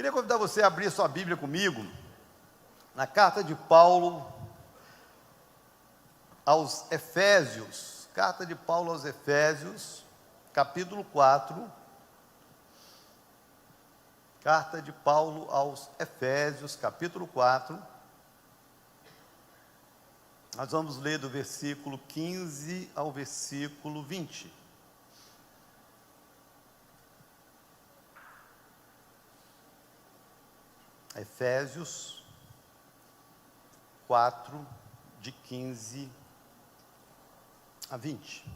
Queria convidar você a abrir sua Bíblia comigo, na carta de Paulo aos Efésios, capítulo 4, carta de Paulo aos Efésios, capítulo 4, nós vamos ler do versículo 15 ao versículo 20. Efésios 4, de 15 a 20.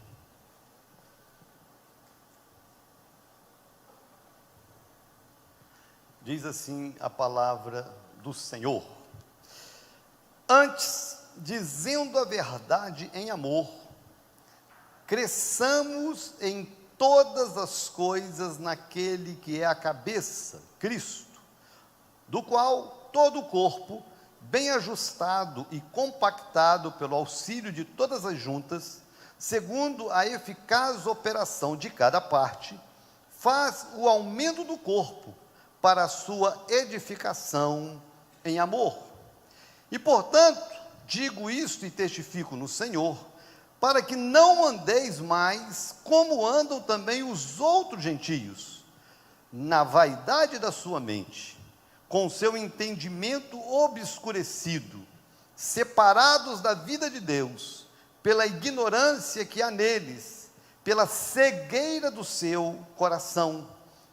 Diz assim a palavra do Senhor: antes, dizendo a verdade em amor, cresçamos em todas as coisas naquele que é a cabeça, Cristo, do qual todo o corpo, bem ajustado e compactado pelo auxílio de todas as juntas, segundo a eficaz operação de cada parte, faz o aumento do corpo para a sua edificação em amor. E, portanto, digo isto e testifico no Senhor, para que não andeis mais como andam também os outros gentios, na vaidade da sua mente, com seu entendimento obscurecido, separados da vida de Deus, pela ignorância que há neles, pela cegueira do seu coração,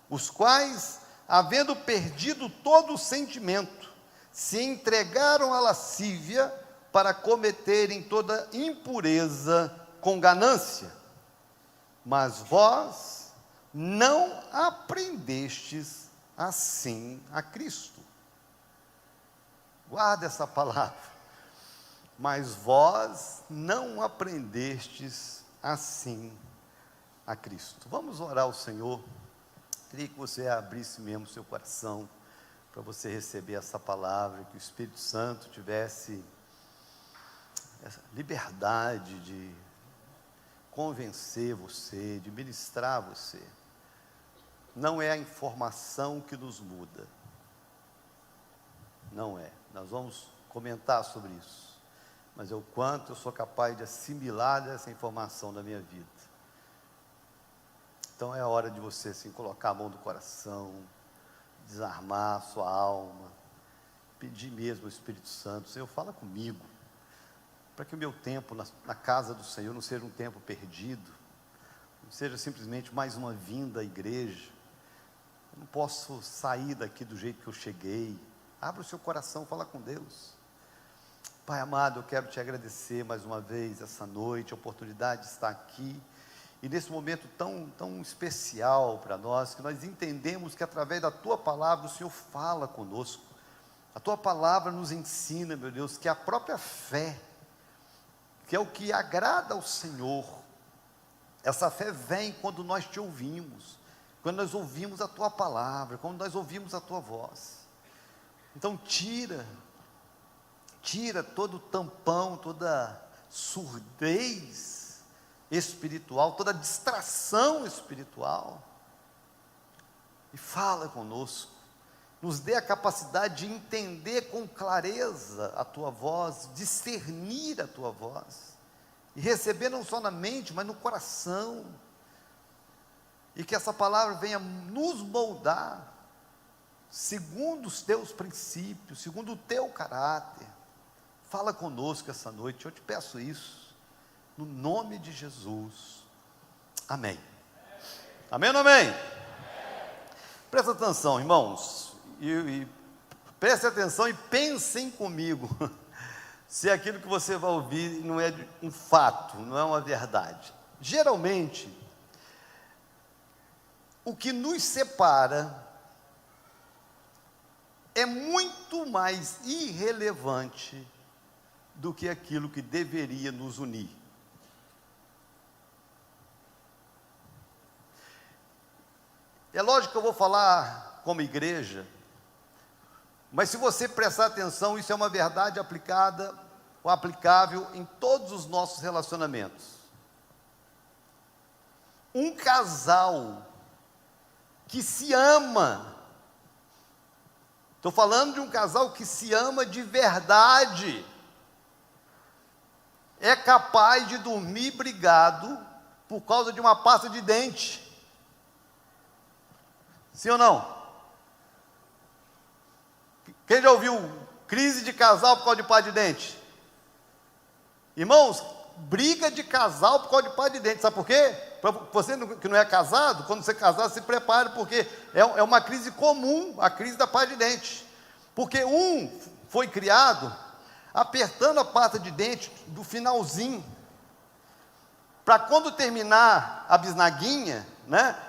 os quais, havendo perdido todo o sentimento, se entregaram à lascívia para cometerem toda impureza com ganância. Mas vós não aprendestes assim a Cristo. Guarda essa palavra. Mas vós não aprendestes assim a Cristo. Vamos orar ao Senhor. Queria que você abrisse mesmo seu coração para você receber essa palavra, que o Espírito Santo tivesse essa liberdade de convencer você, de ministrar você. Não é a informação que nos muda, não é, nós vamos comentar sobre isso, mas é o quanto eu sou capaz de assimilar essa informação na minha vida. Então é hora de você assim, colocar a mão no coração, desarmar a sua alma, pedir mesmo ao Espírito Santo: Senhor, fala comigo, para que o meu tempo na casa do Senhor não seja um tempo perdido, não seja simplesmente mais uma vinda à igreja. Eu não posso sair daqui do jeito que eu cheguei. Abra o seu coração, fala com Deus. Pai amado, eu quero te agradecer mais uma vez essa noite, a oportunidade de estar aqui, e nesse momento tão especial para nós, que nós entendemos que através da Tua palavra o Senhor fala conosco. A Tua palavra nos ensina, meu Deus, que a própria fé, que é o que agrada ao Senhor, essa fé vem quando nós te ouvimos, quando nós ouvimos a Tua palavra, quando nós ouvimos a Tua voz. Então tira todo o tampão, toda surdez espiritual, toda distração espiritual, e fala conosco, nos dê a capacidade de entender com clareza a Tua voz, discernir a Tua voz, e receber não só na mente, mas no coração, e que essa palavra venha nos moldar, segundo os Teus princípios, segundo o Teu caráter. Fala conosco essa noite, eu te peço isso, no nome de Jesus, amém. Amém ou não amém? Presta atenção, irmãos, e preste atenção e pensem comigo, se aquilo que você vai ouvir não é um fato, não é uma verdade. Geralmente, o que nos separa é muito mais irrelevante do que aquilo que deveria nos unir. É lógico que eu vou falar como igreja, mas se você prestar atenção, isso é uma verdade aplicada ou aplicável em todos os nossos relacionamentos. Um casal que se ama Estou falando de um casal que se ama de verdade. É capaz de dormir brigado por causa de uma pasta de dente. Sim ou não? Quem já ouviu crise de casal por causa de pasta de dente? Irmãos, briga de casal por causa de pasta de dente. Sabe por quê? Para você que não é casado, quando você casar, se prepare, porque é uma crise comum, a crise da pasta de dente. Porque um foi criado apertando a pasta de dente do finalzinho, para quando terminar a bisnaguinha, né?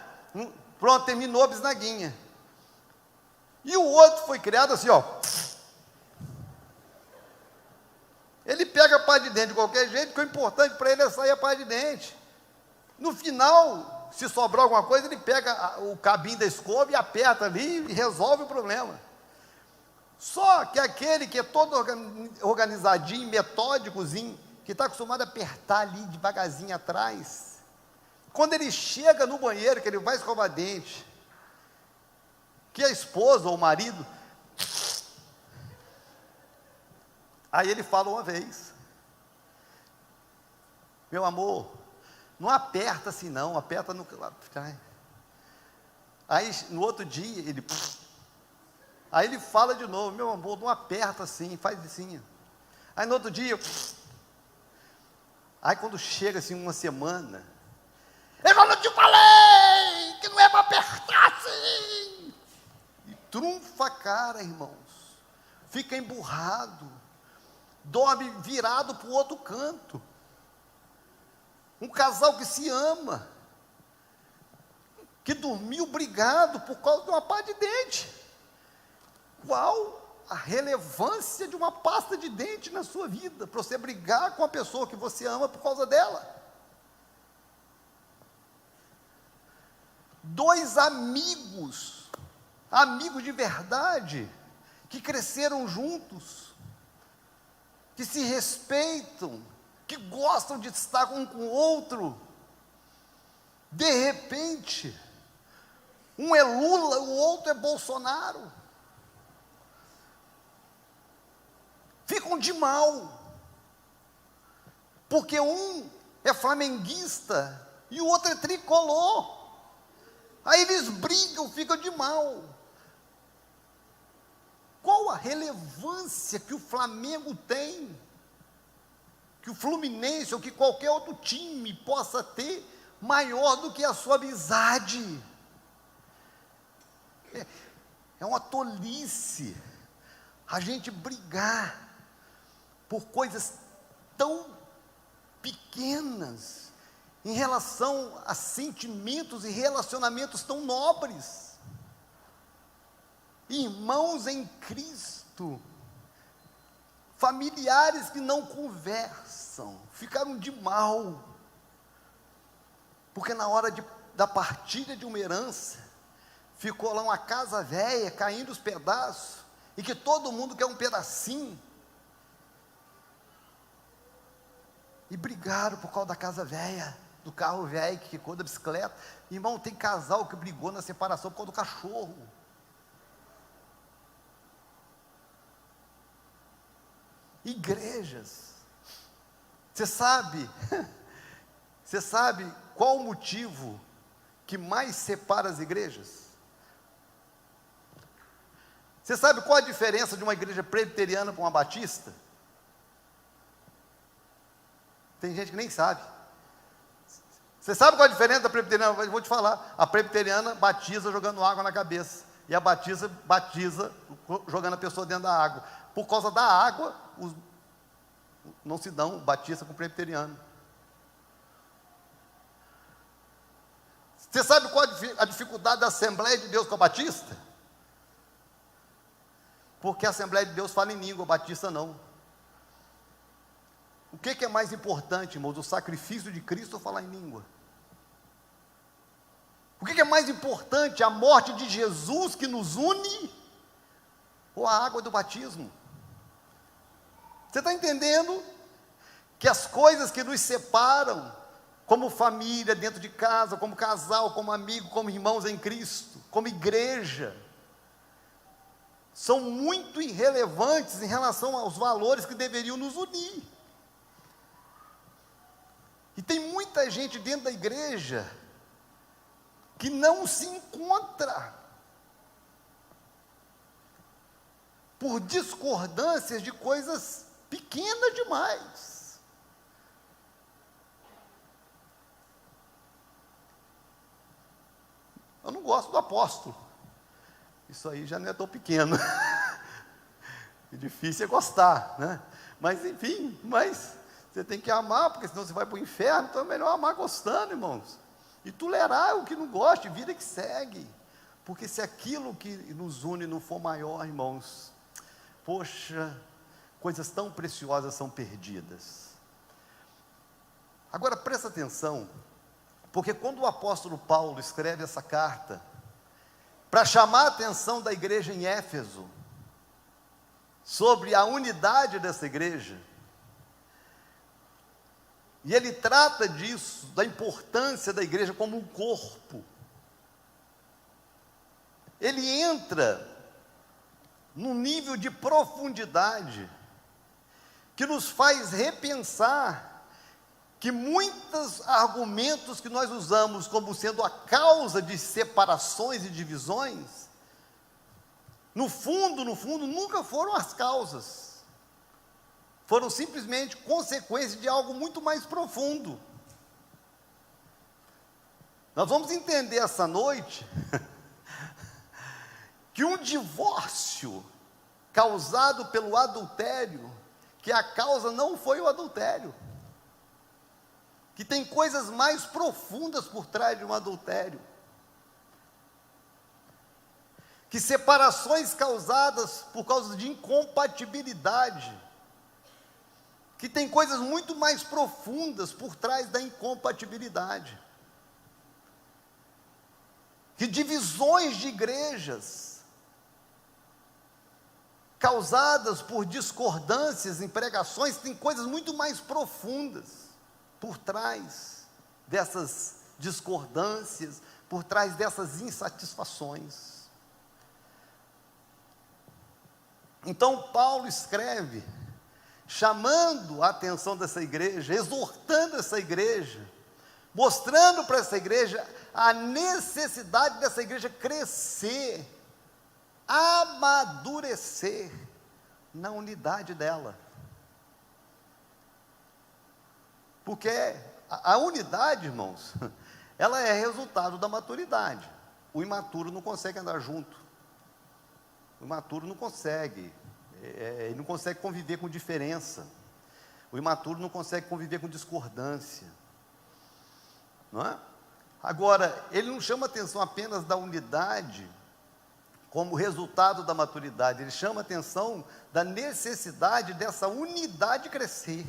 Pronto, terminou a bisnaguinha. E o outro foi criado assim, ó. Ele pega a pasta de dente de qualquer jeito, porque o importante para ele é sair a pasta de dente. No final, se sobrar alguma coisa, ele pega o cabinho da escova e aperta ali e resolve o problema. Só que aquele que é todo organizadinho, metódicozinho, que está acostumado a apertar ali devagarzinho atrás, quando ele chega no banheiro, que ele vai escovar dente, que a esposa ou o marido, aí ele fala uma vez: meu amor, não aperta assim não, aperta no... Aí no outro dia ele... Aí ele fala de novo: meu amor, não aperta assim, faz assim. Aí no outro dia... Aí quando chega assim uma semana, eu não te falei que não é para apertar assim. E trunfa a cara, irmãos. Fica emburrado. Dorme virado para o outro canto. Um casal que se ama, que dormiu brigado por causa de uma pasta de dente. Qual a relevância de uma pasta de dente na sua vida, para você brigar com a pessoa que você ama por causa dela? Dois amigos de verdade, que cresceram juntos, que se respeitam, que gostam de estar um com o outro, de repente, um é Lula, o outro é Bolsonaro, ficam de mal, porque um é flamenguista e o outro é tricolor. Aí eles brigam, ficam de mal. Qual a relevância que o Flamengo tem, que o Fluminense ou que qualquer outro time possa ter, maior do que a sua amizade? É uma tolice a gente brigar por coisas tão pequenas, em relação a sentimentos e relacionamentos tão nobres. Irmãos em Cristo, familiares que não conversam, ficaram de mal, porque na hora da partilha de uma herança, ficou lá uma casa velha, caindo os pedaços, e que todo mundo quer um pedacinho, e brigaram por causa da casa velha, do carro velho que ficou, da bicicleta. Irmão, tem casal que brigou na separação por causa do cachorro. Igrejas, você sabe qual o motivo que mais separa as igrejas? Você sabe qual a diferença de uma igreja presbiteriana para uma batista? Tem gente que nem sabe. Você sabe qual a diferença da presbiteriana? Eu vou te falar. A presbiteriana batiza jogando água na cabeça, e a batista batiza jogando a pessoa dentro da água. Por causa da água, não se dão batista com o presbiteriano. Você sabe qual a dificuldade da Assembleia de Deus com a batista? Porque a Assembleia de Deus fala em língua, a batista não. O que é mais importante, irmãos, o sacrifício de Cristo ou falar em língua? O que é mais importante, a morte de Jesus que nos une, ou a água do batismo? Você está entendendo que as coisas que nos separam, como família, dentro de casa, como casal, como amigo, como irmãos em Cristo, como igreja, são muito irrelevantes em relação aos valores que deveriam nos unir. E tem muita gente dentro da igreja que não se encontra por discordâncias de coisas pequenas demais. Eu não gosto do apóstolo. Isso aí já não é tão pequeno. E difícil é gostar, né? Mas enfim, você tem que amar, porque senão você vai para o inferno, então é melhor amar gostando, irmãos. E tolerar o que não gosta, vida que segue. Porque se aquilo que nos une não for maior, irmãos, poxa, coisas tão preciosas são perdidas. Agora presta atenção, porque quando o apóstolo Paulo escreve essa carta, para chamar a atenção da igreja em Éfeso, sobre a unidade dessa igreja, e ele trata disso, da importância da igreja como um corpo, ele entra num nível de profundidade, que nos faz repensar, que muitos argumentos que nós usamos como sendo a causa de separações e divisões, no fundo, nunca foram as causas, foram simplesmente consequência de algo muito mais profundo. Nós vamos entender essa noite, que um divórcio causado pelo adultério, que a causa não foi o adultério, que tem coisas mais profundas por trás de um adultério, que separações causadas por causa de incompatibilidade, que tem coisas muito mais profundas por trás da incompatibilidade, que divisões de igrejas, causadas por discordâncias em pregações, tem coisas muito mais profundas por trás dessas discordâncias, por trás dessas insatisfações. Então Paulo escreve, chamando a atenção dessa igreja, exortando essa igreja, mostrando para essa igreja a necessidade dessa igreja crescer, amadurecer na unidade dela. Porque a unidade, irmãos, ela é resultado da maturidade. O imaturo não consegue andar junto. O imaturo não consegue. Ele não consegue conviver com diferença. O imaturo não consegue conviver com discordância. Não é? Agora, ele não chama atenção apenas da unidade como resultado da maturidade. Ele chama atenção da necessidade dessa unidade crescer.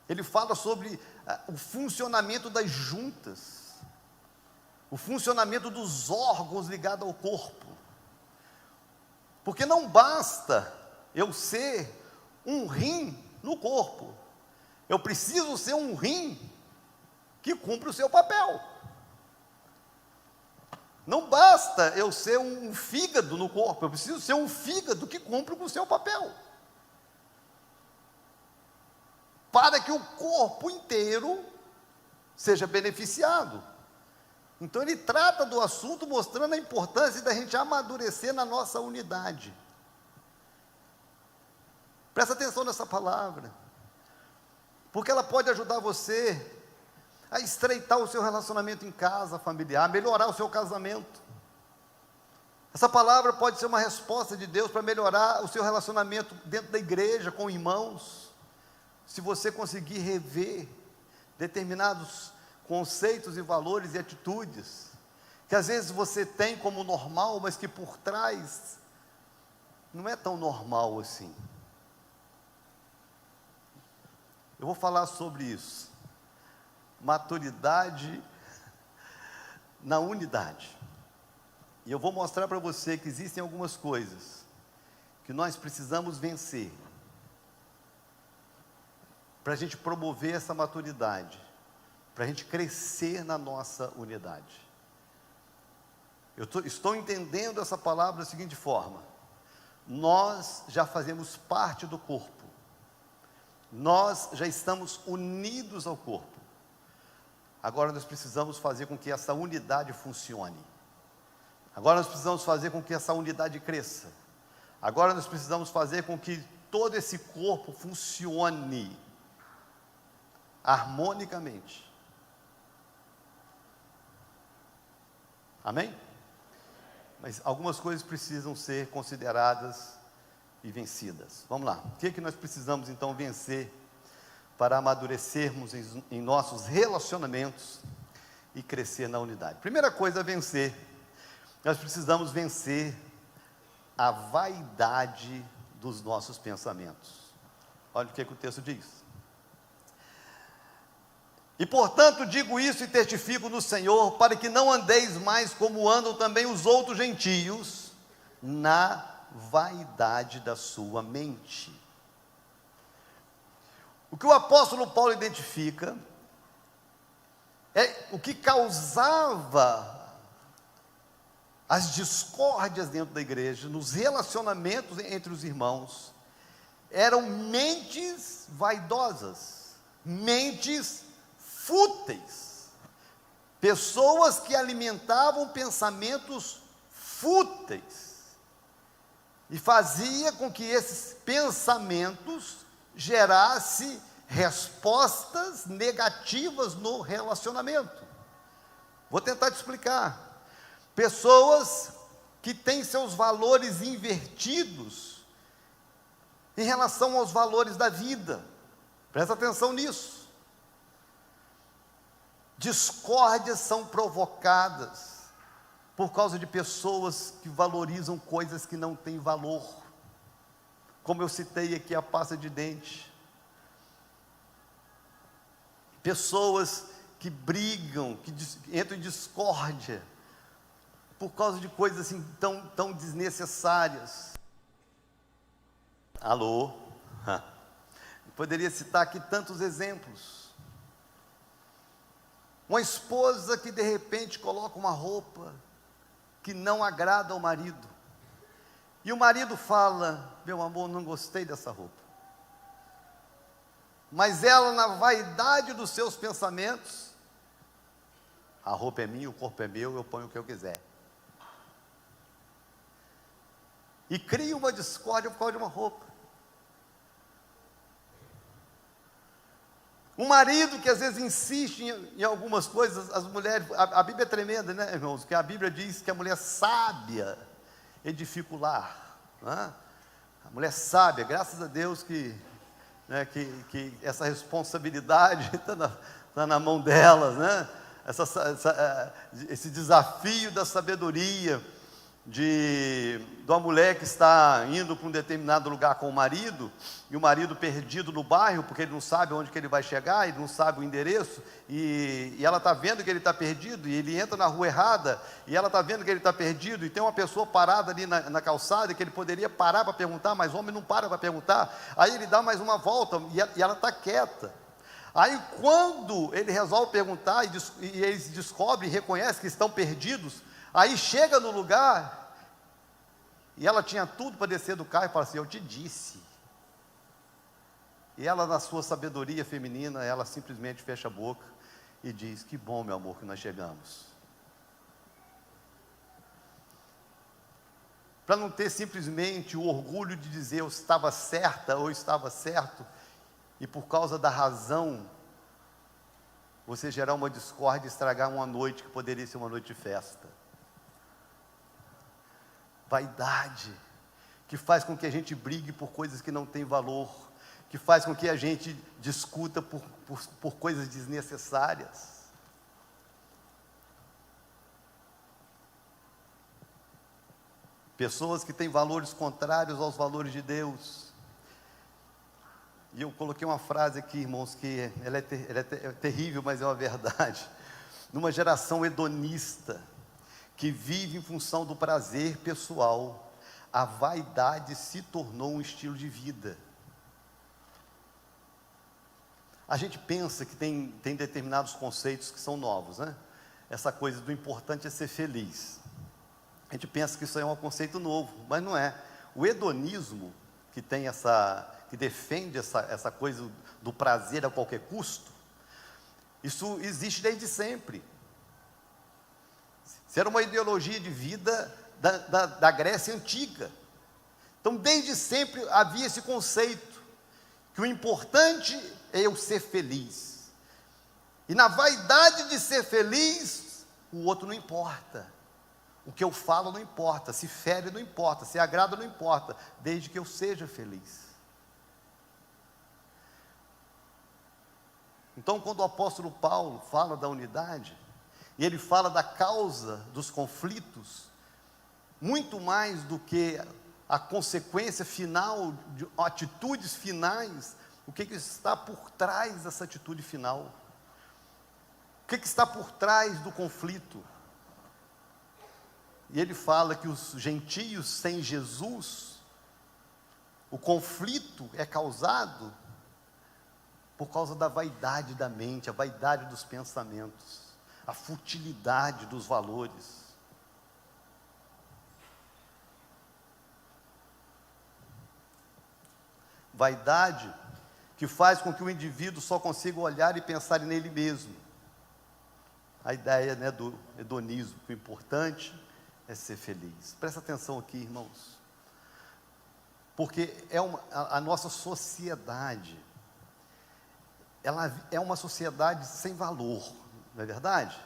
Ele fala sobre o funcionamento das juntas, o funcionamento dos órgãos ligados ao corpo, porque não basta eu ser um rim no corpo, eu preciso ser um rim que cumpre o seu papel. Não basta eu ser um fígado no corpo, eu preciso ser um fígado que cumpre com o seu papel, para que o corpo inteiro seja beneficiado. Então ele trata do assunto mostrando a importância da gente amadurecer na nossa unidade. Presta atenção nessa palavra, porque ela pode ajudar você a estreitar o seu relacionamento em casa, familiar, a melhorar o seu casamento. Essa palavra pode ser uma resposta de Deus para melhorar o seu relacionamento dentro da igreja, com irmãos. Se você conseguir rever determinados conceitos e valores e atitudes, que às vezes você tem como normal, mas que por trás não é tão normal assim. Eu vou falar sobre isso. Maturidade na unidade. E eu vou mostrar para você que existem algumas coisas que nós precisamos vencer para a gente promover essa maturidade, para a gente crescer na nossa unidade. Estou entendendo essa palavra da seguinte forma: nós já fazemos parte do corpo, nós já estamos unidos ao corpo, agora nós precisamos fazer com que essa unidade funcione, agora nós precisamos fazer com que essa unidade cresça, agora nós precisamos fazer com que todo esse corpo funcione harmonicamente. Amém? Mas algumas coisas precisam ser consideradas e vencidas. Vamos lá. O que nós precisamos então vencer para amadurecermos em nossos relacionamentos e crescer na unidade? Primeira coisa a vencer, nós precisamos vencer a vaidade dos nossos pensamentos. Olha o que o texto diz. E portanto digo isso e testifico no Senhor, para que não andeis mais como andam também os outros gentios, na vaidade da sua mente. O que o apóstolo Paulo identifica é o que causava as discórdias dentro da igreja, nos relacionamentos entre os irmãos, eram mentes vaidosas, mentes fúteis, pessoas que alimentavam pensamentos fúteis, e fazia com que esses pensamentos gerassem respostas negativas no relacionamento. Vou tentar te explicar. Pessoas que têm seus valores invertidos em relação aos valores da vida, presta atenção nisso. Discórdias são provocadas por causa de pessoas que valorizam coisas que não têm valor, como eu citei aqui a pasta de dente. Pessoas que brigam, que entram em discórdia por causa de coisas assim tão desnecessárias. Alô? Poderia citar aqui tantos exemplos. Uma esposa que de repente coloca uma roupa que não agrada ao marido, e o marido fala: meu amor, não gostei dessa roupa. Mas ela, na vaidade dos seus pensamentos, a roupa é minha, o corpo é meu, eu ponho o que eu quiser. E cria uma discórdia por causa de uma roupa. Um marido que às vezes insiste em algumas coisas, as mulheres, a Bíblia é tremenda, né, irmãos? Que a Bíblia diz que a mulher sábia edifica o lar, né? A mulher sábia, graças a Deus que essa responsabilidade está na mão delas, né? Esse desafio da sabedoria, de uma mulher que está indo para um determinado lugar com o marido, e o marido perdido no bairro, porque ele não sabe onde que ele vai chegar, ele não sabe o endereço, e ela está vendo que ele está perdido, e ele entra na rua errada, e ela está vendo que ele está perdido, e tem uma pessoa parada ali na calçada, que ele poderia parar para perguntar, mas o homem não para perguntar. Aí ele dá mais uma volta, e ela está quieta. Aí quando ele resolve perguntar, e eles descobrem, reconhecem que estão perdidos, aí chega no lugar, e ela tinha tudo para descer do carro e fala assim: eu te disse. E ela, na sua sabedoria feminina, ela simplesmente fecha a boca e diz: que bom, meu amor, que nós chegamos. Para não ter simplesmente o orgulho de dizer eu estava certa ou estava certo, e por causa da razão, você gerar uma discórdia e estragar uma noite que poderia ser uma noite de festa. Vaidade, que faz com que a gente brigue por coisas que não têm valor, que faz com que a gente discuta por coisas desnecessárias. Pessoas que têm valores contrários aos valores de Deus. E eu coloquei uma frase aqui, irmãos, que ela é terrível, mas é uma verdade. Numa geração hedonista, que vive em função do prazer pessoal, a vaidade se tornou um estilo de vida. A gente pensa que tem determinados conceitos que são novos, né? Essa coisa do importante é ser feliz. A gente pensa que isso é um conceito novo, mas não é. O hedonismo, que defende essa coisa do prazer a qualquer custo, isso existe desde sempre. Isso era uma ideologia de vida da Grécia Antiga. Então, desde sempre havia esse conceito, que o importante é eu ser feliz. E na vaidade de ser feliz, o outro não importa. O que eu falo não importa, se fere não importa, se agrada não importa, desde que eu seja feliz. Então, quando o apóstolo Paulo fala da unidade, e ele fala da causa dos conflitos, muito mais do que a consequência final, de atitudes finais, o que está por trás dessa atitude final? O que está por trás do conflito? E ele fala que os gentios sem Jesus, o conflito é causado por causa da vaidade da mente, a vaidade dos pensamentos, a futilidade dos valores. Vaidade que faz com que o indivíduo só consiga olhar e pensar nele mesmo. A ideia, né, do hedonismo, que o importante é ser feliz. Presta atenção aqui, irmãos, porque a nossa sociedade, ela é uma sociedade sem valor, não é verdade?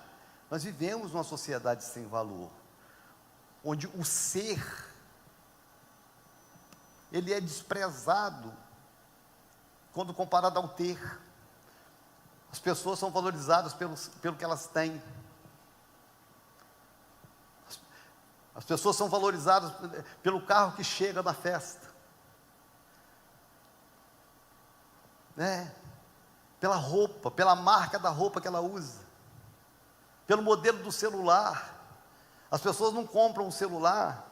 Nós vivemos numa sociedade sem valor, onde o ser, ele é desprezado quando comparado ao ter. As pessoas são valorizadas pelo que elas têm. As pessoas são valorizadas pelo carro que chega na festa, né? Pela roupa, pela marca da roupa que ela usa, pelo modelo do celular. As pessoas não compram um celular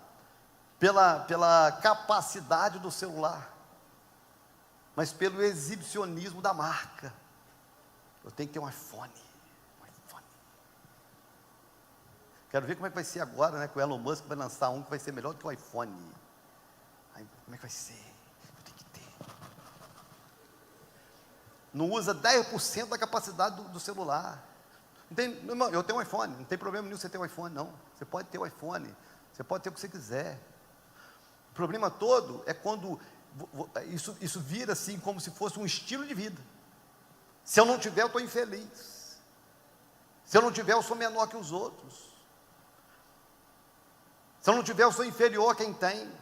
pela capacidade do celular, mas pelo exibicionismo da marca. Eu tenho que ter um iPhone. Quero ver como é que vai ser agora, né? Que o Elon Musk vai lançar um que vai ser melhor do que o iPhone. Aí, como é que vai ser? Eu tenho que ter. Não usa 10% da capacidade do celular. Não tem, irmão, eu tenho um iPhone, não tem problema nenhum você ter um iPhone, não. Você pode ter um iPhone, você pode ter o que você quiser. O problema todo é quando isso vira assim, como se fosse um estilo de vida. Se eu não tiver, eu estou infeliz. Se eu não tiver, eu sou menor que os outros. Se eu não tiver, eu sou inferior a quem tem.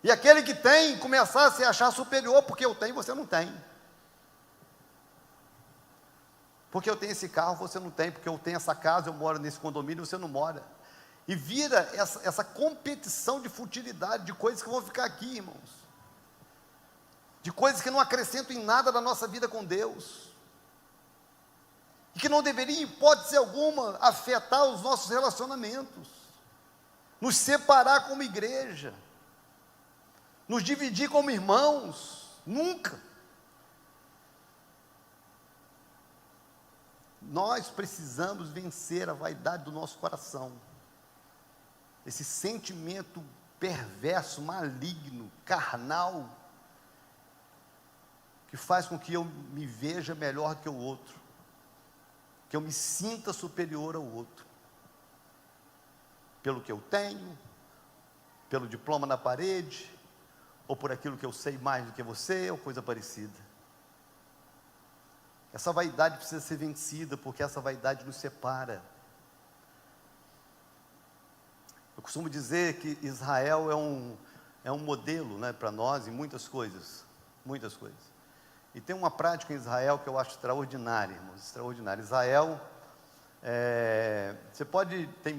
E aquele que tem, começar a se achar superior, porque eu tenho, você não tem. Porque eu tenho esse carro, você não tem. Porque eu tenho essa casa, eu moro nesse condomínio, você não mora. E vira essa competição de futilidade, de coisas que vão ficar aqui, irmãos. De coisas que não acrescentam em nada da nossa vida com Deus. E que não deveria, em hipótese alguma, afetar os nossos relacionamentos. Nos separar como igreja. Nos dividir como irmãos. Nunca. Nós precisamos vencer a vaidade do nosso coração. Esse sentimento perverso, maligno, carnal, que faz com que eu me veja melhor que o outro, que eu me sinta superior ao outro, pelo que eu tenho, pelo diploma na parede, ou por aquilo que eu sei mais do que você, ou coisa parecida. Essa vaidade precisa ser vencida, porque essa vaidade nos separa. Eu costumo dizer que Israel é um modelo, né, para nós em muitas coisas, muitas coisas. E tem uma prática em Israel que eu acho extraordinária, irmãos, extraordinária. Israel,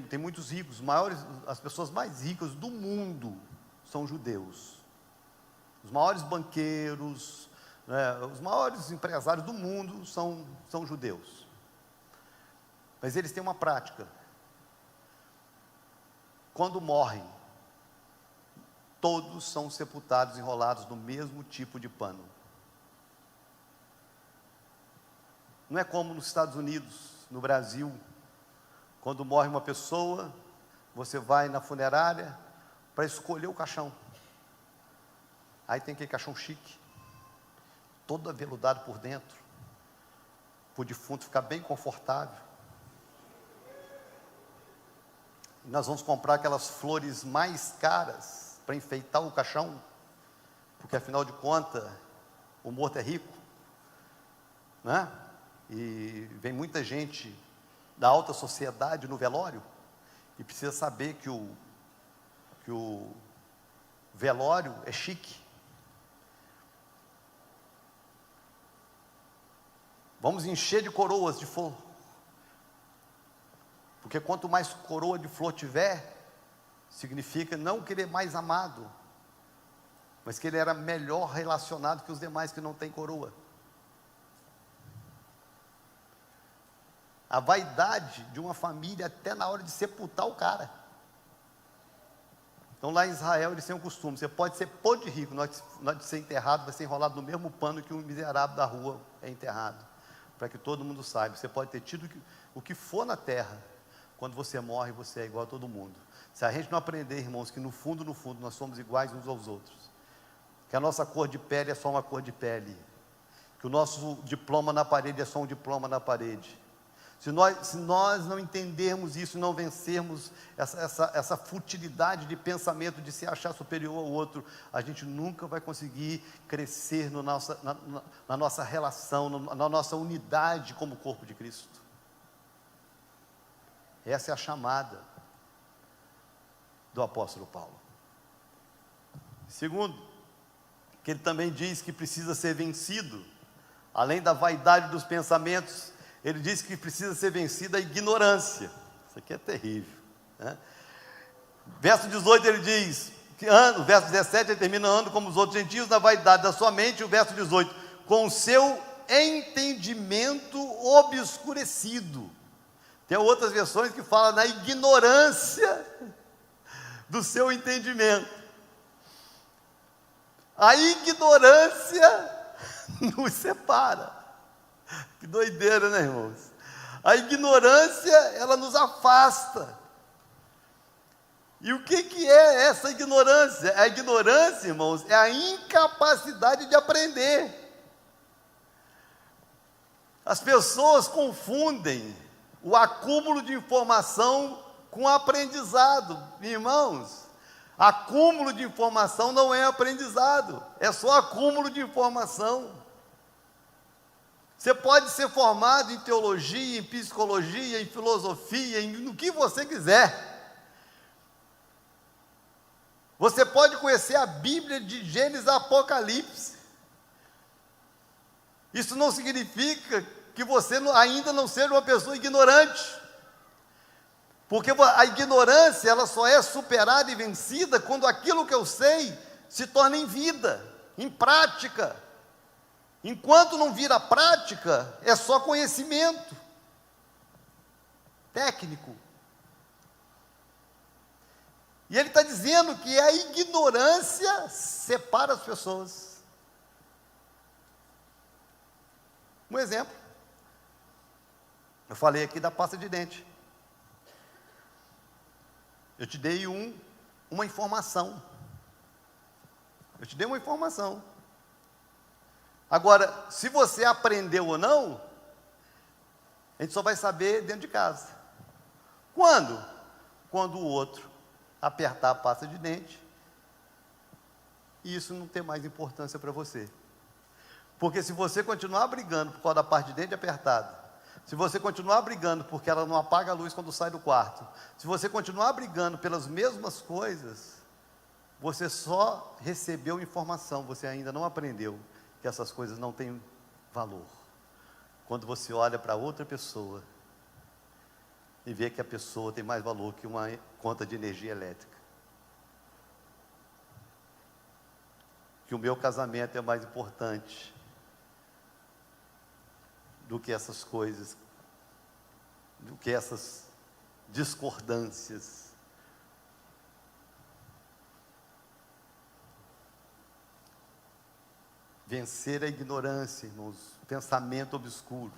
tem muitos ricos, as pessoas mais ricas do mundo são judeus. Os maiores banqueiros, né, os maiores empresários do mundo são judeus. Mas eles têm uma prática. Quando morrem, todos são sepultados enrolados no mesmo tipo de pano. Não é como nos Estados Unidos, no Brasil, quando morre uma pessoa, você vai na funerária para escolher o caixão. Aí tem aquele caixão chique, todo aveludado por dentro, para o defunto ficar bem confortável. E nós vamos comprar aquelas flores mais caras para enfeitar o caixão, porque afinal de contas, o morto é rico, né? E vem muita gente da alta sociedade no velório, e precisa saber que o velório é chique. Vamos encher de coroas de flor, porque quanto mais coroa de flor tiver, significa não que ele é mais amado, mas que ele era melhor relacionado que os demais que não têm coroa. A vaidade de uma família até na hora de sepultar o cara. Então lá em Israel eles têm um costume, você pode ser podre rico, na hora de ser enterrado, vai ser enrolado no mesmo pano que um miserável da rua é enterrado, para que todo mundo saiba, você pode ter tido o que for na terra, quando você morre você é igual a todo mundo. Se a gente não aprender, irmãos, que no fundo, nós somos iguais uns aos outros, que a nossa cor de pele é só uma cor de pele, que o nosso diploma na parede é só um diploma na parede, se nós não entendermos isso, não vencermos essa futilidade de pensamento de se achar superior ao outro, a gente nunca vai conseguir crescer na nossa relação, na nossa unidade como corpo de Cristo. Essa é a chamada do apóstolo Paulo. Segundo, que ele também diz que precisa ser vencido, além da vaidade dos pensamentos, ele diz que precisa ser vencida a ignorância. Isso aqui é terrível, né? Verso 18 ele diz, o verso 17 ele termina: ando como os outros gentios na vaidade da sua mente. O verso 18, com o seu entendimento obscurecido. Tem outras versões que falam na ignorância do seu entendimento. A ignorância nos separa. Que doideira, né, irmãos? A ignorância, ela nos afasta. E o que é essa ignorância? A ignorância, irmãos, é a incapacidade de aprender. As pessoas confundem o acúmulo de informação com aprendizado. Irmãos, acúmulo de informação não é aprendizado, é só acúmulo de informação. Você pode ser formado em teologia, em psicologia, em filosofia, no que você quiser. Você pode conhecer a Bíblia de Gênesis a Apocalipse. Isso não significa que você ainda não seja uma pessoa ignorante. Porque a ignorância, ela só é superada e vencida quando aquilo que eu sei se torna em vida, em prática. Enquanto não vira prática, é só conhecimento técnico. E ele está dizendo que a ignorância separa as pessoas. Um exemplo, eu falei aqui da pasta de dente. Eu te dei uma informação. Eu te dei uma informação. Agora, se você aprendeu ou não, a gente só vai saber dentro de casa. Quando? Quando o outro apertar a pasta de dente, e isso não tem mais importância para você. Porque se você continuar brigando por causa da parte de dente apertada, se você continuar brigando porque ela não apaga a luz quando sai do quarto, se você continuar brigando pelas mesmas coisas, você só recebeu informação, você ainda não aprendeu que essas coisas não têm valor. Quando você olha para outra pessoa e vê que a pessoa tem mais valor que uma conta de energia elétrica, que o meu casamento é mais importante do que essas coisas, do que essas discordâncias. Vencer a ignorância, irmãos, pensamento obscuro.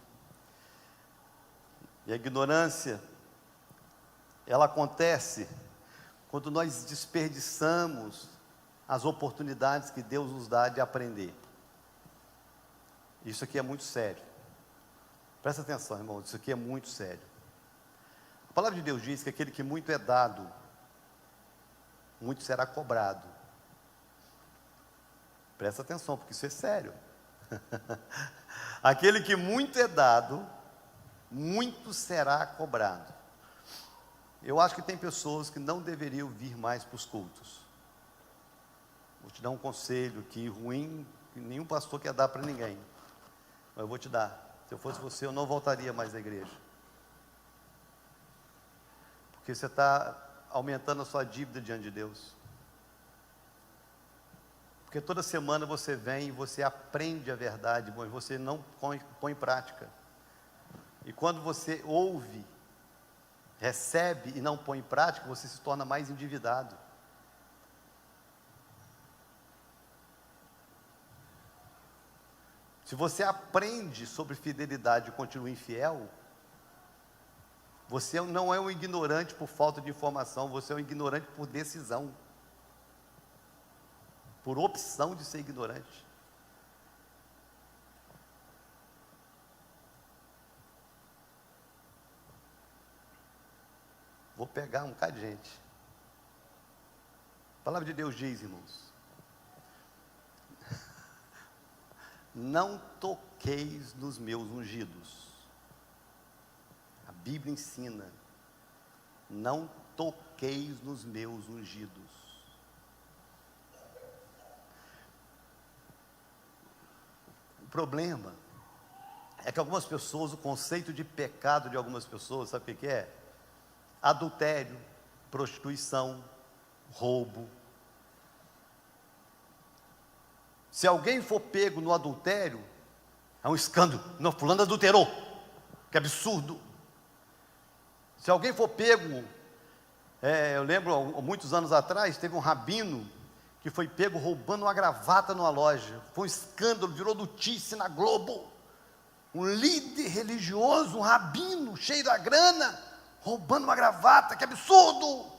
E a ignorância, ela acontece quando nós desperdiçamos as oportunidades que Deus nos dá de aprender. Isso aqui é muito sério. Presta atenção, irmão, isso aqui é muito sério. A palavra de Deus diz que aquele que muito é dado, muito será cobrado. Presta atenção, porque isso é sério. Aquele que muito é dado, muito será cobrado. Eu acho que tem pessoas que não deveriam vir mais para os cultos. Vou te dar um conselho aqui, ruim, que nenhum pastor quer dar para ninguém. Mas eu vou te dar. Se eu fosse você, eu não voltaria mais à igreja. Porque você está aumentando a sua dívida diante de Deus. Porque toda semana você vem e você aprende a verdade, mas você não põe em prática. E quando você ouve, recebe e não põe em prática, você se torna mais endividado. Se você aprende sobre fidelidade e continua infiel, você não é um ignorante por falta de informação, você é um ignorante por decisão, por opção de ser ignorante. Vou pegar um bocado de gente. A palavra de Deus diz, irmãos: não toqueis nos meus ungidos. A Bíblia ensina: não toqueis nos meus ungidos. O problema é que algumas pessoas, o conceito de pecado de algumas pessoas, sabe o que é? Adultério, prostituição, roubo. Se alguém for pego no adultério, é um escândalo. Não, fulano adulterou. Que absurdo. Se alguém for pego, eu lembro, há muitos anos atrás, teve um rabino que foi pego roubando uma gravata numa loja. Foi um escândalo, virou notícia na Globo. Um líder religioso, um rabino, cheio da grana, roubando uma gravata, que absurdo!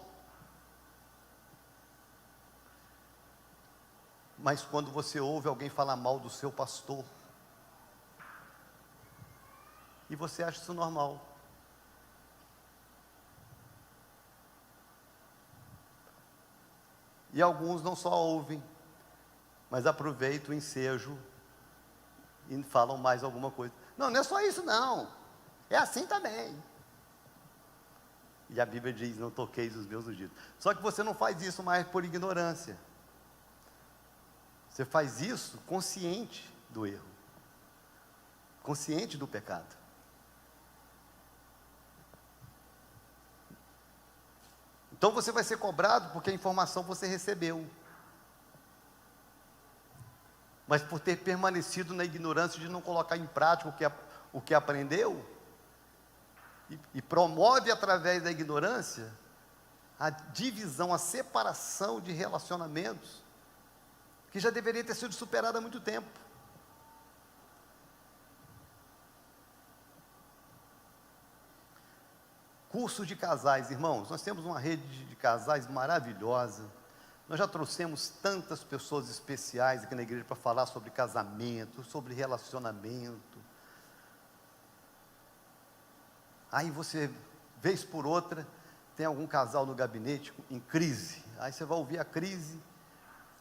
Mas quando você ouve alguém falar mal do seu pastor, e você acha isso normal, e alguns não só ouvem, mas aproveitam o ensejo e falam mais alguma coisa. Não, não é só isso não, é assim também. E a Bíblia diz: não toqueis os meus ungidos. Só que você não faz isso mais por ignorância. Você faz isso consciente do erro, consciente do pecado. Então você vai ser cobrado porque a informação você recebeu, mas por ter permanecido na ignorância de não colocar em prática o que aprendeu, e promove através da ignorância a divisão, a separação de relacionamentos que já deveria ter sido superada há muito tempo. Curso de casais, irmãos, nós temos uma rede de casais maravilhosa. Nós já trouxemos tantas pessoas especiais aqui na igreja para falar sobre casamento, sobre relacionamento. Aí você, vez por outra, tem algum casal no gabinete em crise. Aí você vai ouvir a crise.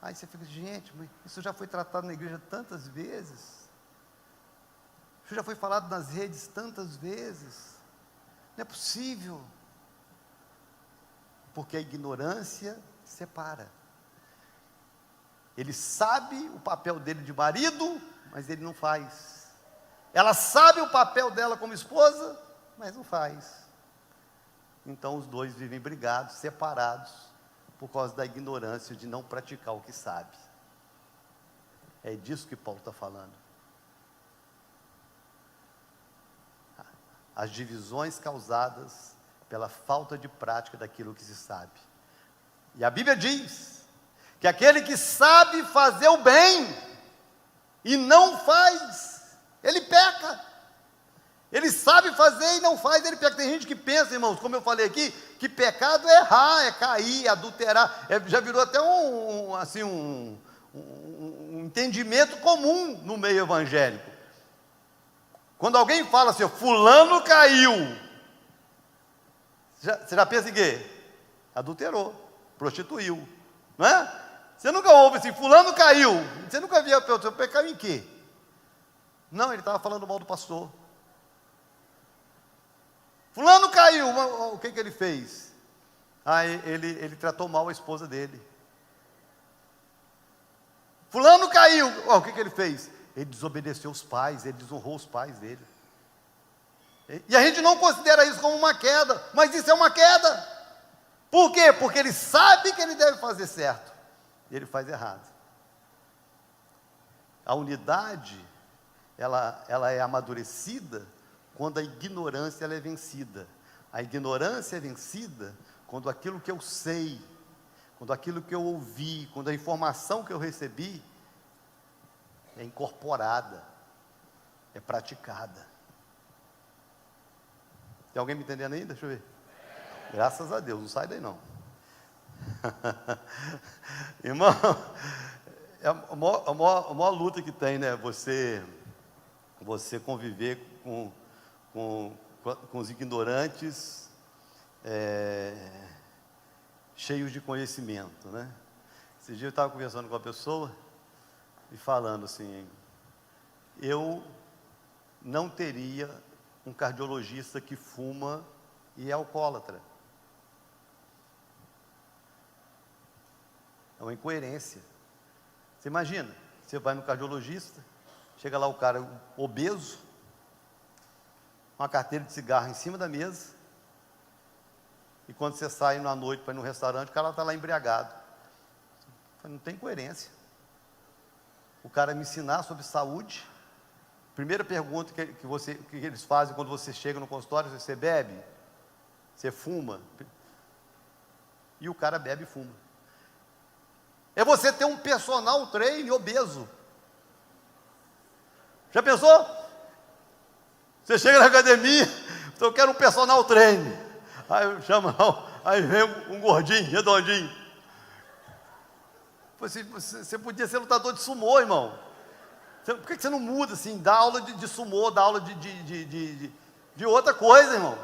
Aí você fica: gente, mas isso já foi tratado na igreja tantas vezes. Isso já foi falado nas redes tantas vezes. Não é possível. Porque a ignorância separa. Ele sabe o papel dele de marido, mas ele não faz. Ela sabe o papel dela como esposa, mas não faz. Então os dois vivem brigados, separados, por causa da ignorância de não praticar o que sabe. É disso que Paulo está falando. As divisões causadas pela falta de prática daquilo que se sabe. E a Bíblia diz que aquele que sabe fazer o bem e não faz, ele peca. Ele sabe fazer e não faz, ele peca. Tem gente que pensa, irmãos, como eu falei aqui, que pecado é errar, é cair, é adulterar, já virou até um entendimento comum no meio evangélico. Quando alguém fala assim, fulano caiu, você já pensa em quê? Adulterou, prostituiu, não é? Você nunca ouve assim, fulano caiu, você nunca via, você caiu em quê? Não, ele estava falando mal do pastor. Fulano caiu, o que ele fez? Ele tratou mal a esposa dele. Fulano caiu, o que ele fez? Ele desobedeceu os pais, ele desonrou os pais dele. E a gente não considera isso como uma queda, mas isso é uma queda. Por quê? Porque ele sabe que ele deve fazer certo, e ele faz errado. A unidade, ela é amadurecida quando a ignorância ela é vencida. A ignorância é vencida quando aquilo que eu sei, quando aquilo que eu ouvi, quando a informação que eu recebi é incorporada, é praticada. Tem alguém me entendendo ainda? Deixa eu ver. Graças a Deus, não sai daí não. Irmão, é a maior luta que tem, né? Você conviver com os ignorantes, cheios de conhecimento, né? Esse dia eu estava conversando com uma pessoa e falando assim, eu não teria um cardiologista que fuma e é alcoólatra. É uma incoerência. Você imagina, você vai no cardiologista, chega lá o cara obeso, uma carteira de cigarro em cima da mesa, e quando você sai na noite para ir no restaurante, o cara está lá embriagado. Não tem coerência. O cara me ensinar sobre saúde, primeira pergunta que eles fazem quando você chega no consultório, você bebe? Você fuma? E o cara bebe e fuma. É você ter um personal trainer obeso. Já pensou? Você chega na academia, então eu quero um personal trainer. Aí chama, aí vem um gordinho, redondinho. Você podia ser lutador de sumô, irmão. Por que você não muda assim, dá aula de sumô, dá aula de outra coisa, irmão?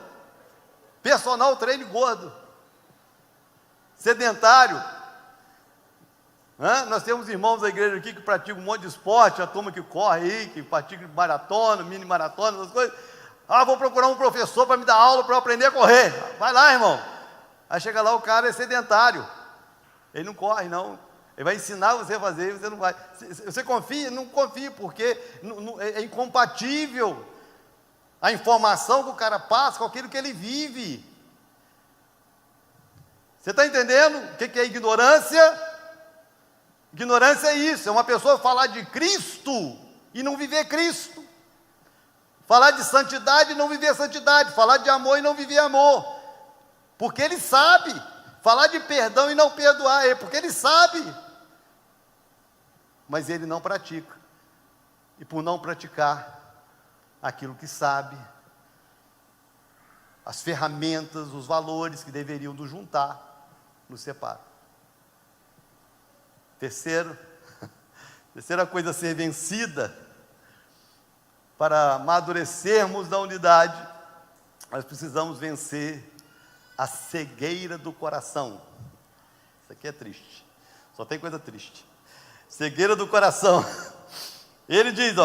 Personal trainer gordo. Sedentário. Nós temos irmãos da igreja aqui que praticam um monte de esporte, a turma que corre aí, que pratica maratona, mini maratona, essas coisas. Vou procurar um professor para me dar aula para eu aprender a correr. Vai lá, irmão. Aí chega lá, o cara é sedentário. Ele não corre, não. Ele vai ensinar você a fazer, você não vai. Você confia? Não confia, porque é incompatível a informação que o cara passa com aquilo que ele vive. Você está entendendo o que é ignorância? Ignorância é isso, é uma pessoa falar de Cristo e não viver Cristo. Falar de santidade e não viver santidade. Falar de amor e não viver amor. Porque ele sabe. Falar de perdão e não perdoar, porque ele sabe. Mas ele não pratica. E por não praticar aquilo que sabe, as ferramentas, os valores que deveriam nos juntar, nos separam. Terceira coisa a ser vencida, para amadurecermos na unidade, nós precisamos vencer a cegueira do coração. Isso aqui é triste, só tem coisa triste. Cegueira do coração. Ele diz,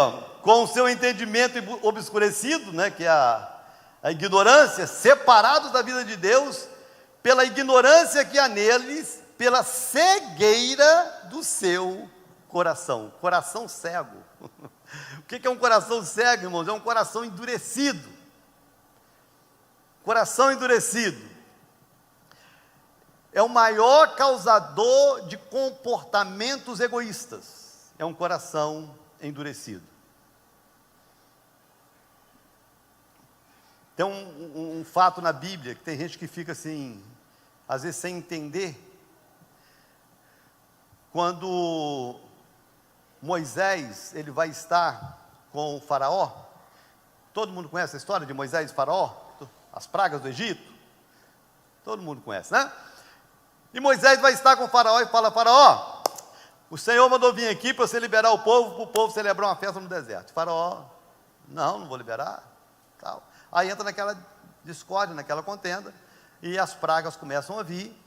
com o seu entendimento obscurecido, né, que é a ignorância, separados da vida de Deus, pela ignorância que há neles, pela cegueira do seu coração. Coração cego. O que é um coração cego, irmãos? É um coração endurecido. Coração endurecido é o maior causador de comportamentos egoístas. É um coração endurecido. Tem um fato na Bíblia, que tem gente que fica assim, às vezes sem entender. Quando Moisés, ele vai estar com o faraó, todo mundo conhece a história de Moisés e faraó, as pragas do Egito. Todo mundo conhece, né? E Moisés vai estar com o faraó e fala: faraó, o Senhor mandou vir aqui para você liberar o povo, para o povo celebrar uma festa no deserto. O faraó: não vou liberar. Tal. Aí entra naquela discórdia, naquela contenda, e as pragas começam a vir,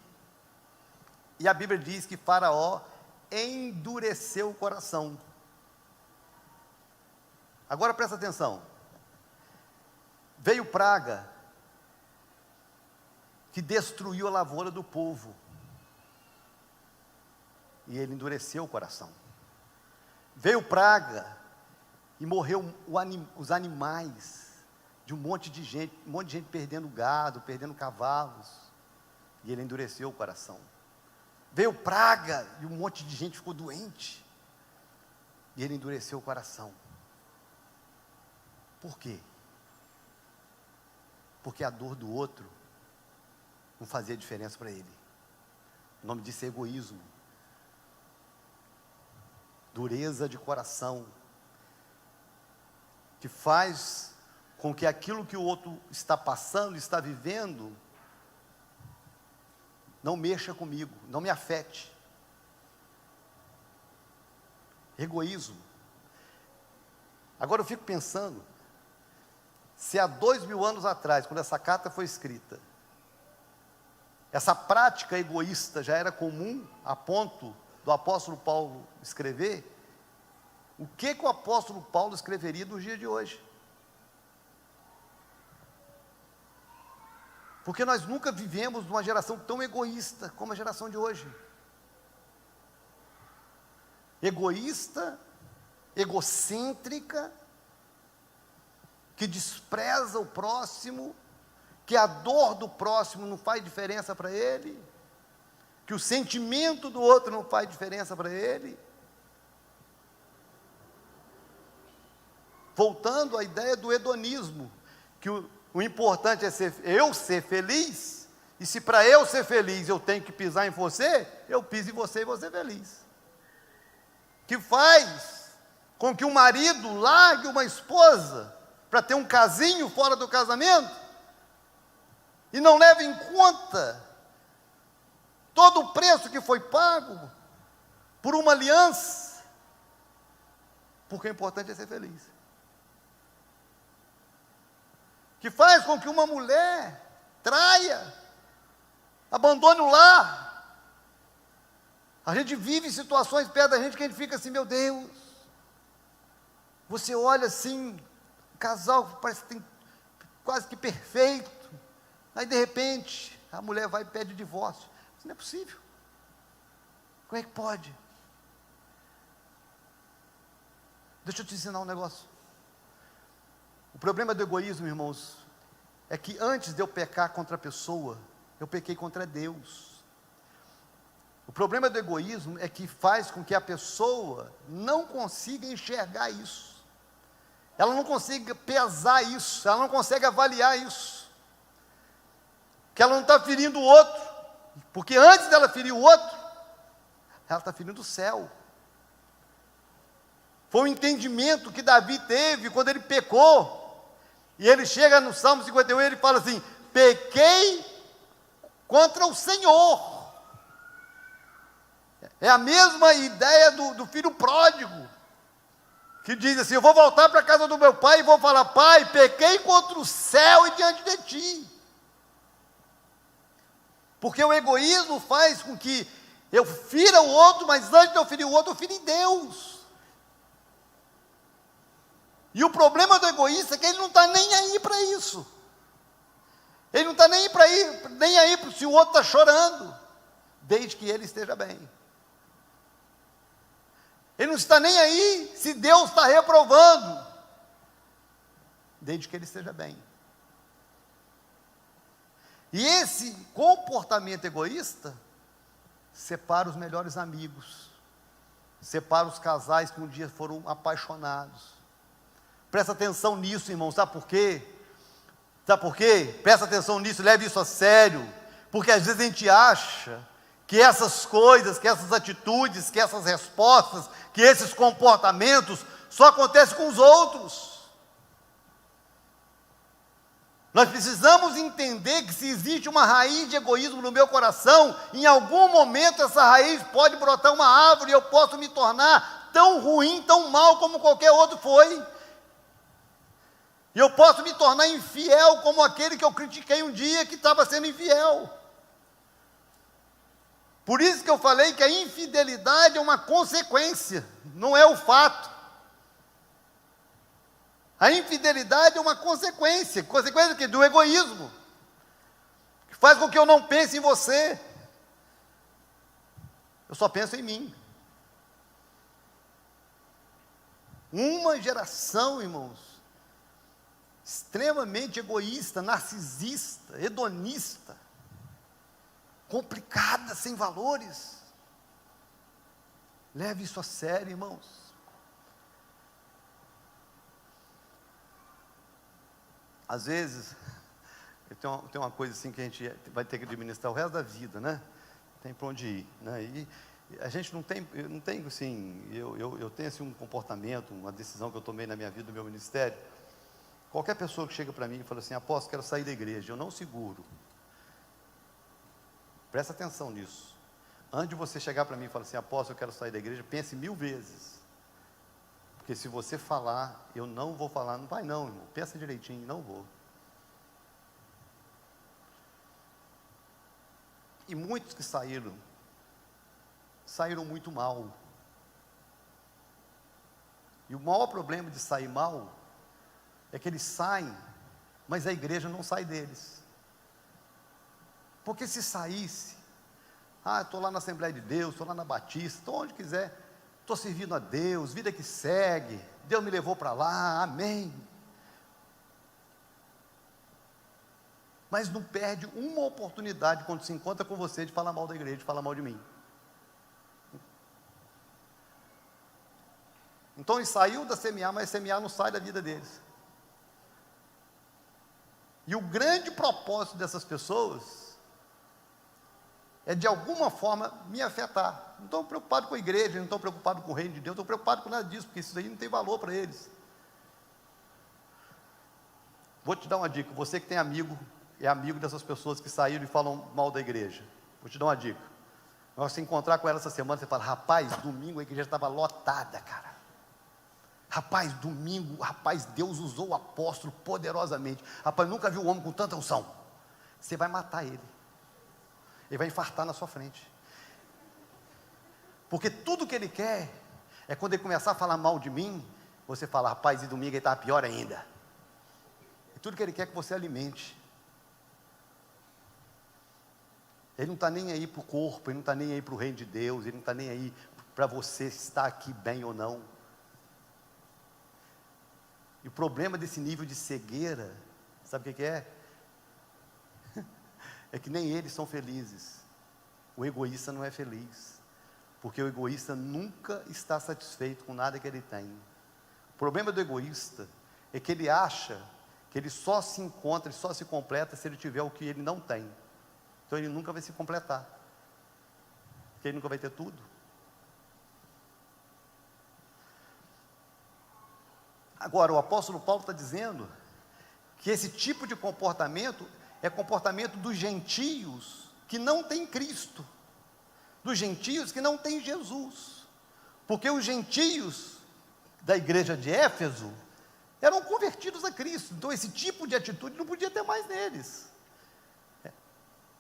e a Bíblia diz que faraó endureceu o coração. Agora presta atenção, veio praga, que destruiu a lavoura do povo, e ele endureceu o coração. Veio praga, e morreu os animais, de um monte de gente perdendo gado, perdendo cavalos, e ele endureceu o coração. Veio praga, e um monte de gente ficou doente, e ele endureceu o coração. Por quê? Porque a dor do outro não fazia diferença para ele. O nome disso é egoísmo, dureza de coração, que faz com que aquilo que o outro está passando, está vivendo, não mexa comigo, não me afete. Egoísmo. Agora eu fico pensando, se há 2000 anos atrás, quando essa carta foi escrita, essa prática egoísta já era comum, a ponto do apóstolo Paulo escrever, o que o apóstolo Paulo escreveria nos dias de hoje? Porque nós nunca vivemos numa geração tão egoísta como a geração de hoje. Egoísta, egocêntrica, que despreza o próximo, que a dor do próximo não faz diferença para ele, que o sentimento do outro não faz diferença para ele. Voltando à ideia do hedonismo, que o importante é eu ser feliz, e se para eu ser feliz eu tenho que pisar em você, eu piso em você e você feliz. Que faz com que o marido largue uma esposa para ter um casinho fora do casamento, e não leve em conta todo o preço que foi pago por uma aliança, porque o importante é ser feliz. Que faz com que uma mulher traia, abandone o lar. A gente vive situações perto da gente que a gente fica assim: meu Deus, você olha assim, o casal parece que tem quase que perfeito, aí de repente a mulher vai e pede divórcio. Isso não é possível. Como é que pode? Deixa eu te ensinar um negócio. O problema do egoísmo, irmãos, é que antes de eu pecar contra a pessoa, eu pequei contra Deus. O problema do egoísmo é que faz com que a pessoa não consiga enxergar isso, ela não consiga pesar isso, ela não consegue avaliar isso, que ela não está ferindo o outro, porque antes dela ferir o outro, ela está ferindo o céu. Foi o entendimento que Davi teve quando ele pecou. E ele chega no Salmo 51 e ele fala assim: pequei contra o Senhor. É a mesma ideia do filho pródigo, que diz assim: eu vou voltar para a casa do meu pai e vou falar: pai, pequei contra o céu e diante de ti. Porque o egoísmo faz com que eu fira o outro, mas antes de eu ferir o outro, eu firo em Deus. E o problema do egoísta é que ele não está nem aí para isso. Ele não está nem aí para se o outro está chorando, desde que ele esteja bem. Ele não está nem aí se Deus está reprovando, desde que ele esteja bem. E esse comportamento egoísta separa os melhores amigos, separa os casais que um dia foram apaixonados. Presta atenção nisso, irmão, sabe por quê? Sabe por quê? Presta atenção nisso, leve isso a sério, porque às vezes a gente acha que essas coisas, que essas atitudes, que essas respostas, que esses comportamentos só acontecem com os outros. Nós precisamos entender que se existe uma raiz de egoísmo no meu coração, em algum momento essa raiz pode brotar uma árvore e eu posso me tornar tão ruim, tão mal como qualquer outro foi. E eu posso me tornar infiel como aquele que eu critiquei um dia que estava sendo infiel. Por isso que eu falei que a infidelidade é uma consequência, não é o fato. A infidelidade é uma consequência do quê? Do egoísmo, que faz com que eu não pense em você, eu só penso em mim. Uma geração, irmãos, extremamente egoísta, narcisista, hedonista, complicada, sem valores. Leve isso a sério, irmãos. Às vezes, tem uma coisa assim que a gente vai ter que administrar o resto da vida, né? Tem para onde ir, né? E a gente não tem assim, eu tenho assim um comportamento, uma decisão que eu tomei na minha vida, no meu ministério. Qualquer pessoa que chega para mim e fala assim, apóstolo, quero sair da igreja, eu não seguro. Presta atenção nisso. Antes de você chegar para mim e falar assim, apóstolo, eu quero sair da igreja, pense 1000 vezes. Porque se você falar, eu não vou falar, não vai não, irmão, pensa direitinho, não vou. E muitos que saíram muito mal. E o maior problema de sair mal, é que eles saem, mas a igreja não sai deles. Porque se saísse, estou lá na Assembleia de Deus, estou lá na Batista, estou onde quiser, estou servindo a Deus, vida que segue, Deus me levou para lá, amém. Mas não perde uma oportunidade quando se encontra com você de falar mal da igreja, de falar mal de mim. Então ele saiu da CMA, mas a CMA não sai da vida deles. E o grande propósito dessas pessoas é de alguma forma me afetar. Não estou preocupado com a igreja, não estou preocupado com o reino de Deus, não estou preocupado com nada disso, porque isso aí não tem valor para eles. Vou te dar uma dica, você que tem amigo, é amigo dessas pessoas que saíram e falam mal da igreja. Vou te dar uma dica. Nós se encontrar com ela essa semana, você fala, rapaz, domingo a igreja estava lotada, cara. Rapaz, domingo, Deus usou o apóstolo poderosamente. Rapaz, nunca vi um homem com tanta unção. Você vai matar ele. Ele vai infartar na sua frente. Porque tudo que ele quer é quando ele começar a falar mal de mim, você fala, rapaz, e domingo ele está pior ainda. E tudo que ele quer é que você alimente. Ele não está nem aí para o corpo, ele não está nem aí para o reino de Deus, ele não está nem aí para você estar aqui bem ou não. E o problema desse nível de cegueira, sabe o que é? É que nem eles são felizes. O egoísta não é feliz, porque o egoísta nunca está satisfeito com nada que ele tem. O problema do egoísta é que ele acha que ele só se encontra, ele só se completa se ele tiver o que ele não tem. Então ele nunca vai se completar, porque ele nunca vai ter tudo. Agora, o apóstolo Paulo está dizendo que esse tipo de comportamento é comportamento dos gentios que não têm Cristo, dos gentios que não têm Jesus, porque os gentios da igreja de Éfeso eram convertidos a Cristo, então esse tipo de atitude não podia ter mais neles.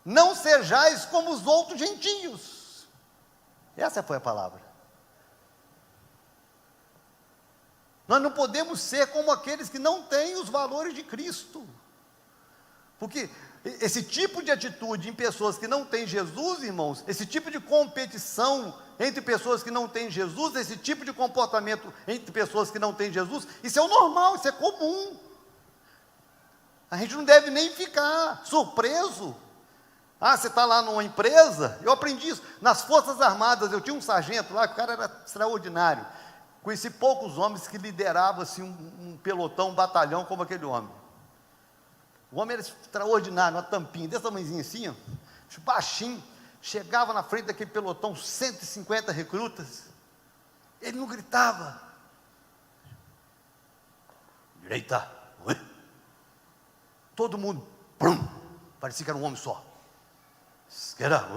Não sejais como os outros gentios, essa foi a palavra. Nós não podemos ser como aqueles que não têm os valores de Cristo, porque esse tipo de atitude em pessoas que não têm Jesus, irmãos, esse tipo de competição entre pessoas que não têm Jesus, esse tipo de comportamento entre pessoas que não têm Jesus, isso é o normal, isso é comum. A gente não deve nem ficar surpreso. Você está lá numa empresa, eu aprendi isso, nas Forças Armadas, eu tinha um sargento lá, o cara era extraordinário, conheci poucos homens que lideravam assim, um pelotão, um batalhão como aquele homem. O homem era extraordinário, uma tampinha, desse tamanhozinho assim, ó, baixinho, chegava na frente daquele pelotão, 150 recrutas, ele não gritava, direita, Todo mundo, brum, parecia que era um homem só. Era,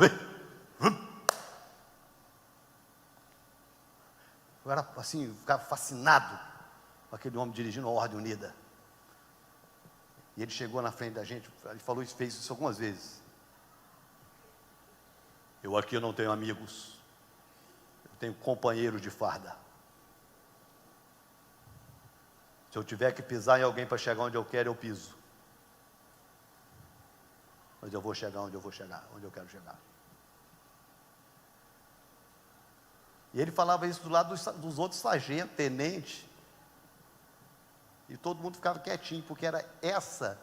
eu era assim, ficava fascinado com aquele homem dirigindo a Ordem Unida. E ele chegou na frente da gente, ele falou isso, fez isso algumas vezes. Eu aqui não tenho amigos, eu tenho companheiros de farda. Se eu tiver que pisar em alguém para chegar onde eu quero, eu piso. Mas eu vou chegar onde eu vou chegar, onde eu quero chegar. E ele falava isso do lado dos outros sargentos, tenentes. E todo mundo ficava quietinho, porque era essa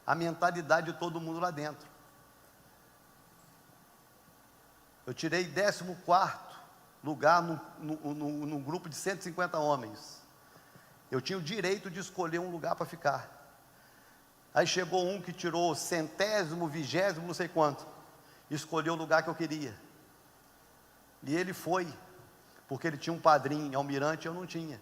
a mentalidade de todo mundo lá dentro. Eu tirei 14º lugar num grupo de 150 homens. Eu tinha o direito de escolher um lugar para ficar. Aí chegou um que tirou 100º, 20º, não sei quanto. Escolheu o lugar que eu queria. E ele foi, porque ele tinha um padrinho, almirante, eu não tinha.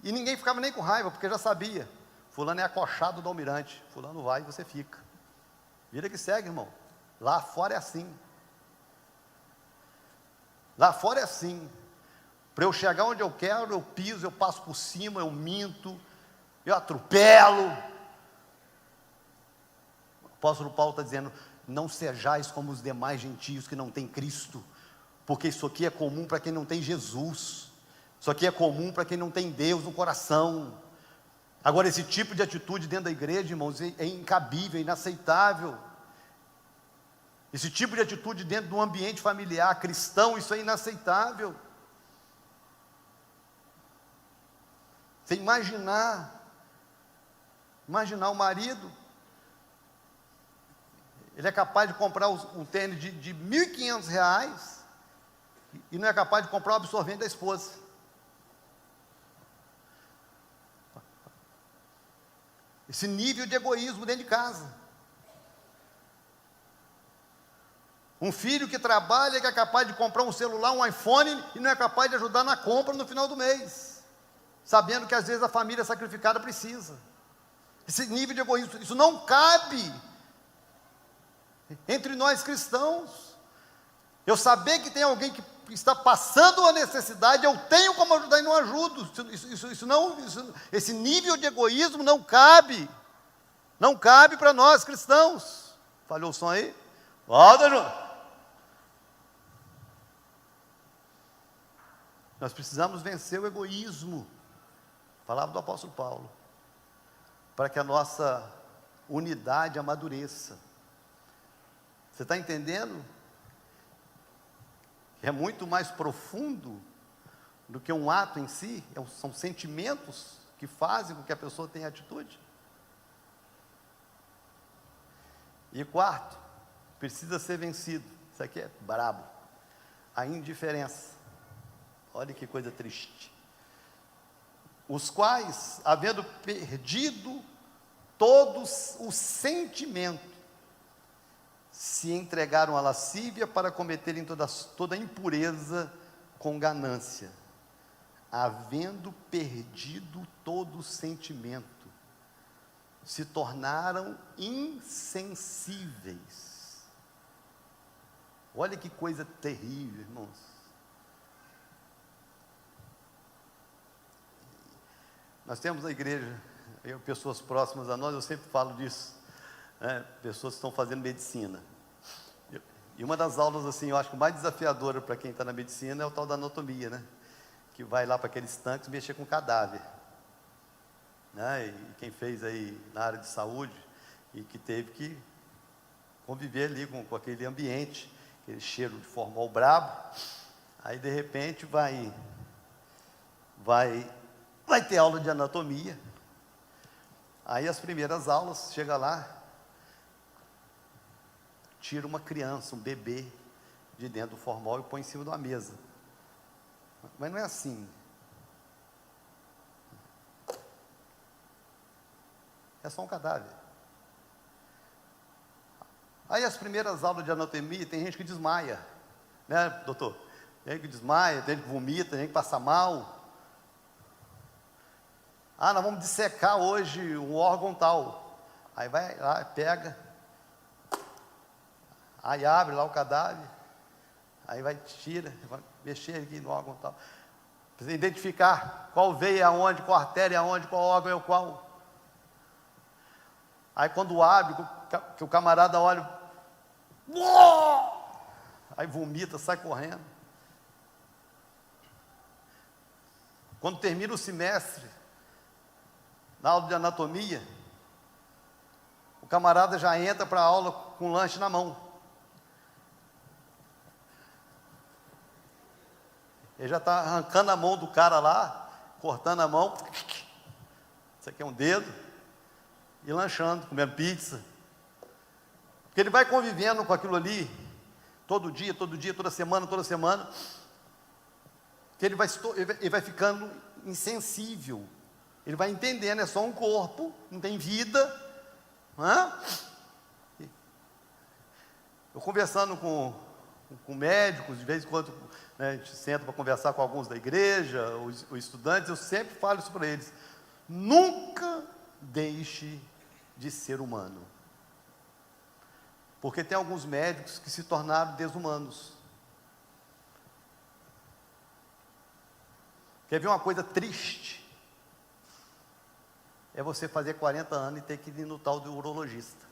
E ninguém ficava nem com raiva, porque já sabia. Fulano é acochado do almirante. Fulano vai e você fica. Vira que segue, irmão. Lá fora é assim. Lá fora é assim. Para eu chegar onde eu quero, eu piso, eu passo por cima, eu minto, eu atropelo. O apóstolo Paulo está dizendo, não sejais como os demais gentios que não têm Cristo, porque isso aqui é comum para quem não tem Jesus. Isso aqui é comum para quem não tem Deus no coração. Agora, esse tipo de atitude dentro da igreja, irmãos, é incabível, é inaceitável. Esse tipo de atitude dentro de um ambiente familiar cristão, isso é inaceitável. Você imaginar o marido, ele é capaz de comprar um tênis de R$1.500 e não é capaz de comprar o absorvente da esposa. Esse nível de egoísmo dentro de casa. Um filho que trabalha, que é capaz de comprar um celular, um iPhone, e não é capaz de ajudar na compra no final do mês, sabendo que às vezes a família sacrificada precisa. Esse nível de egoísmo, isso não cabe entre nós cristãos. Eu saber que tem alguém que está passando uma necessidade, eu tenho como ajudar e não ajudo. Esse nível de egoísmo não cabe para nós cristãos. Falhou o som aí? Volta, João. Nós precisamos vencer o egoísmo, palavra do apóstolo Paulo, para que a nossa unidade amadureça. Você está entendendo? É muito mais profundo do que um ato em si, são sentimentos que fazem com que a pessoa tenha atitude. E quarto, precisa ser vencido, isso aqui é brabo, a indiferença. Olha que coisa triste. Os quais, havendo perdido todos o sentimento, se entregaram à lascívia para cometerem toda impureza com ganância, havendo perdido todo o sentimento, se tornaram insensíveis. Olha que coisa terrível, irmãos. Nós temos na igreja, pessoas próximas a nós, eu sempre falo disso, pessoas que estão fazendo medicina. E uma das aulas, assim, eu acho que mais desafiadora para quem está na medicina é o tal da anatomia, né? Que vai lá para aqueles tanques mexer com cadáver. Né? E quem fez aí na área de saúde e que teve que conviver ali com aquele ambiente, aquele cheiro de formol brabo, aí de repente vai ter aula de anatomia. Aí as primeiras aulas, chega lá, tira uma criança, um bebê, de dentro do formol e põe em cima de uma mesa. Mas não é assim. É só um cadáver. Aí as primeiras aulas de anatomia, tem gente que desmaia, né, doutor? Tem gente que desmaia, tem gente que vomita, tem gente que passa mal. Ah, nós vamos dissecar hoje um órgão tal. Aí vai lá, pega, aí abre lá o cadáver, aí vai, tira, vai mexer aqui no órgão tal. Precisa identificar qual veia aonde, qual artéria aonde, qual órgão é o qual. Aí quando abre, que o camarada olha, aí vomita, sai correndo. Quando termina o semestre, na aula de anatomia, o camarada já entra para a aula com o lanche na mão. Ele já está arrancando a mão do cara lá, cortando a mão. Isso aqui é um dedo. E lanchando, comendo pizza. Porque ele vai convivendo com aquilo ali, todo dia, toda semana. Que ele vai ficando insensível. Ele vai entendendo, é só um corpo, não tem vida. Eu conversando com médicos, de vez em quando, né, a gente senta para conversar com alguns da igreja, os estudantes, eu sempre falo isso para eles: nunca deixe de ser humano, porque tem alguns médicos que se tornaram desumanos. Quer ver uma coisa triste? É você fazer 40 anos e ter que ir no tal do urologista.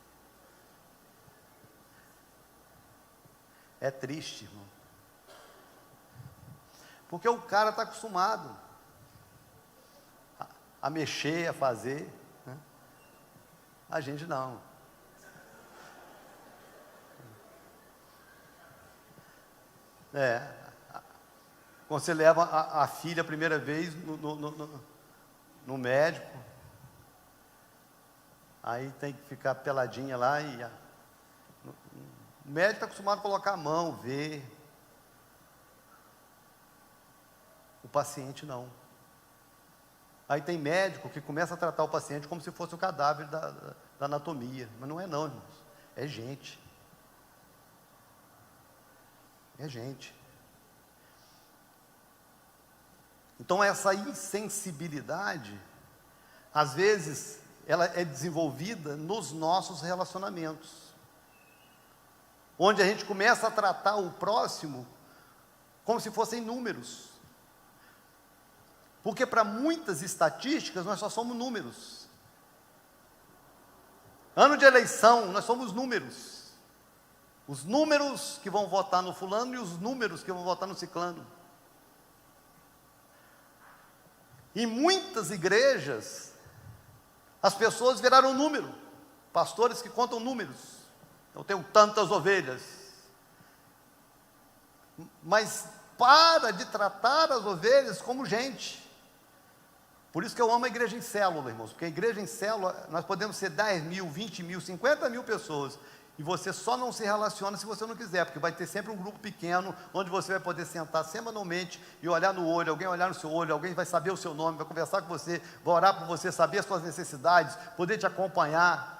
É triste, irmão. Porque o cara está acostumado a mexer, a fazer, né? A gente não. Quando você leva a filha a primeira vez no médico, aí tem que ficar peladinha lá e o médico está acostumado a colocar a mão, ver. O paciente não. Aí tem médico que começa a tratar o paciente como se fosse o cadáver da anatomia. Mas não é não, irmãos. É gente. É gente. Então essa insensibilidade, às vezes, ela é desenvolvida nos nossos relacionamentos. Onde a gente começa a tratar o próximo como se fossem números. Porque para muitas estatísticas nós só somos números. Ano de eleição, nós somos números. Os números que vão votar no fulano e os números que vão votar no ciclano. Em muitas igrejas, as pessoas viraram número. Pastores que contam números. Eu tenho tantas ovelhas. Mas para de tratar as ovelhas como gente. Por isso que eu amo a igreja em célula, irmãos. Porque a igreja em célula, nós podemos ser 10 mil, 20 mil, 50 mil pessoas. E você só não se relaciona se você não quiser. Porque vai ter sempre um grupo pequeno, onde você vai poder sentar semanalmente e olhar no olho, alguém olhar no seu olho, alguém vai saber o seu nome, vai conversar com você, vai orar por você, saber as suas necessidades, poder te acompanhar.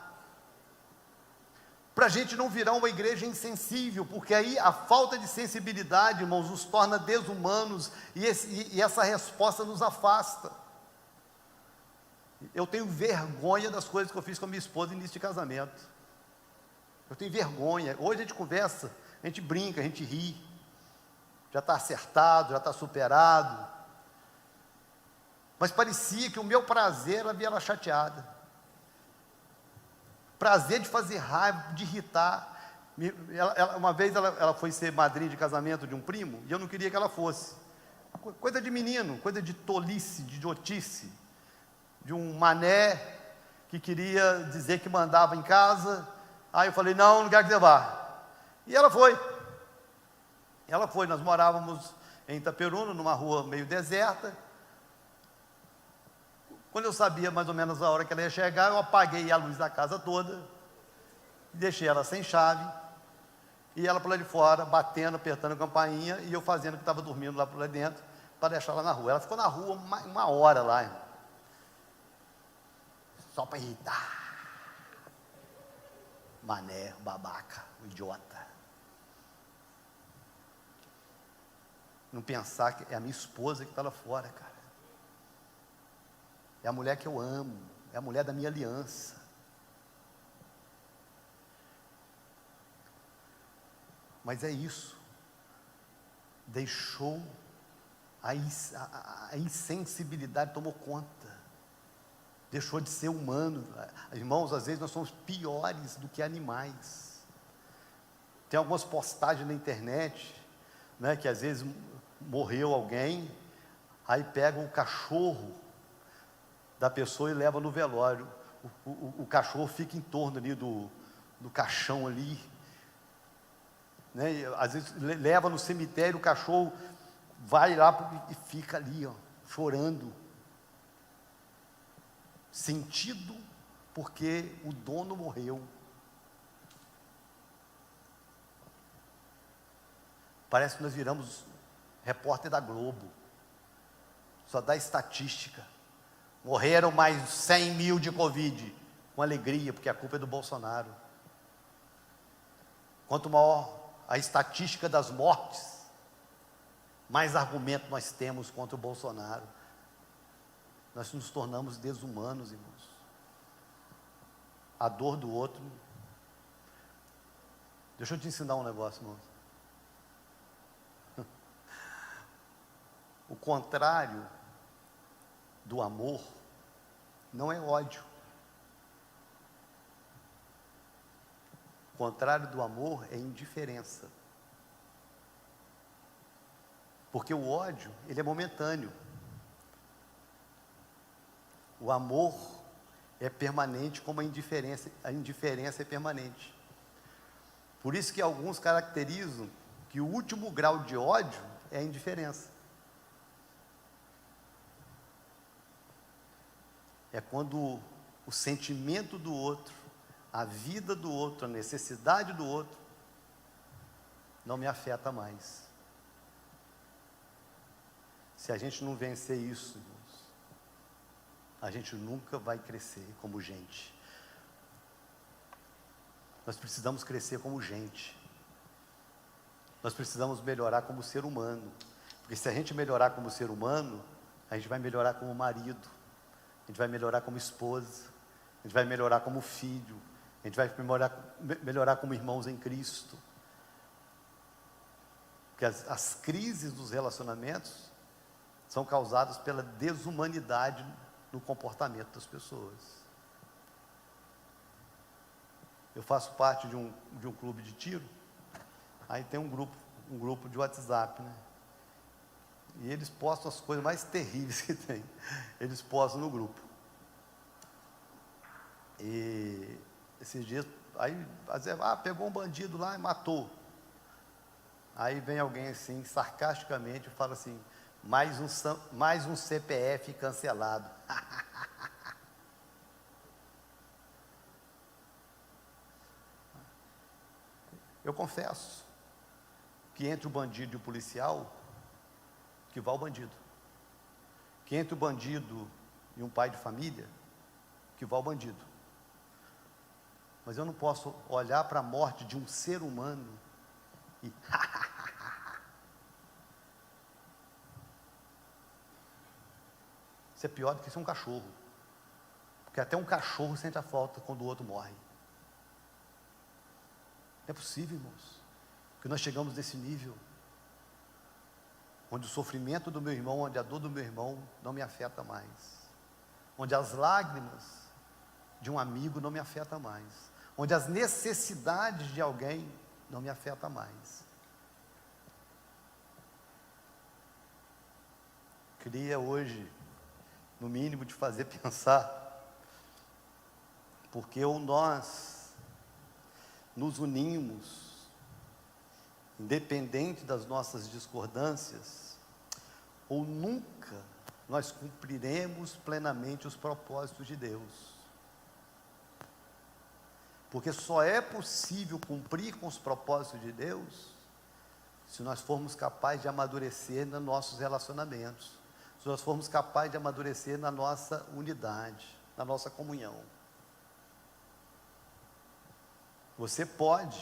Para a gente não virar uma igreja insensível, porque aí a falta de sensibilidade, irmãos, nos torna desumanos e essa resposta nos afasta. Eu tenho vergonha das coisas que eu fiz com a minha esposa no início de casamento. Eu tenho vergonha. Hoje a gente conversa, a gente brinca, a gente ri. Já está acertado, já está superado. Mas parecia que o meu prazer era ver ela chateada. Prazer de fazer raiva, de irritar. Uma vez ela foi ser madrinha de casamento de um primo, e eu não queria que ela fosse. Coisa de menino, coisa de tolice, de idiotice. De um mané que queria dizer que mandava em casa. Aí eu falei, não quero que você vá. E ela foi. Nós morávamos em Itaperuna, numa rua meio deserta. Quando eu sabia mais ou menos a hora que ela ia chegar, eu apaguei a luz da casa toda, deixei ela sem chave, e ela por lá de fora, batendo, apertando a campainha, e eu fazendo que estava dormindo lá por lá dentro, para deixar ela na rua. Ela ficou na rua uma hora lá, irmão. Só para irritar. Mané, babaca, o idiota. Não pensar que é a minha esposa que está lá fora, cara. é a mulher que eu amo, é a mulher da minha aliança. Mas é isso, deixou, a insensibilidade tomou conta, deixou de ser humano. Irmãos, às vezes nós somos piores do que animais. Tem algumas postagens na internet, né, que às vezes morreu alguém, aí pega o cachorro da pessoa e leva no velório, o cachorro fica em torno ali do caixão ali, né, e às vezes leva no cemitério, o cachorro vai lá e fica ali, ó, chorando, sentido porque o dono morreu. Parece que nós viramos repórter da Globo, só dá estatística. Morreram mais 100 mil de Covid, com alegria, porque a culpa é do Bolsonaro. Quanto maior a estatística das mortes, mais argumento nós temos contra o Bolsonaro. Nós nos tornamos desumanos, irmãos. A dor do outro. Deixa eu te ensinar um negócio, irmãos. O contrário do amor não é ódio. O contrário do amor é indiferença. Porque o ódio, ele é momentâneo. O amor é permanente, como a indiferença é permanente. Por isso que alguns caracterizam que o último grau de ódio é a indiferença. É quando o sentimento do outro, a vida do outro, a necessidade do outro, não me afeta mais. Se a gente não vencer isso, irmãos, a gente nunca vai crescer como gente. Nós precisamos crescer como gente. Nós precisamos melhorar como ser humano. Porque se a gente melhorar como ser humano, a gente vai melhorar como marido, a gente vai melhorar como esposa, a gente vai melhorar como filho, a gente vai melhorar como irmãos em Cristo. Porque as crises dos relacionamentos são causadas pela desumanidade no comportamento das pessoas. Eu faço parte de um clube de tiro, aí tem um grupo de WhatsApp, né? E eles postam as coisas mais terríveis que tem. Eles postam no grupo. E esses dias, aí, às vezes, pegou um bandido lá e matou. Aí vem alguém assim, sarcasticamente, e fala assim, mais um CPF cancelado. Eu confesso que entre o bandido e o policial, que vá o bandido. Que entre o bandido e um pai de família, que vá o bandido. Mas eu não posso olhar para a morte de um ser humano e isso é pior do que ser um cachorro. Porque até um cachorro sente a falta quando o outro morre. Não é possível, irmãos, que nós chegamos nesse nível, onde o sofrimento do meu irmão, onde a dor do meu irmão não me afeta mais, onde as lágrimas de um amigo não me afeta mais, onde as necessidades de alguém não me afeta mais. Queria hoje, no mínimo, te fazer pensar, porque ou nós nos unimos, independente das nossas discordâncias, ou nunca nós cumpriremos plenamente os propósitos de Deus. Porque só é possível cumprir com os propósitos de Deus se nós formos capazes de amadurecer nos nossos relacionamentos, se nós formos capazes de amadurecer na nossa unidade, na nossa comunhão. Você pode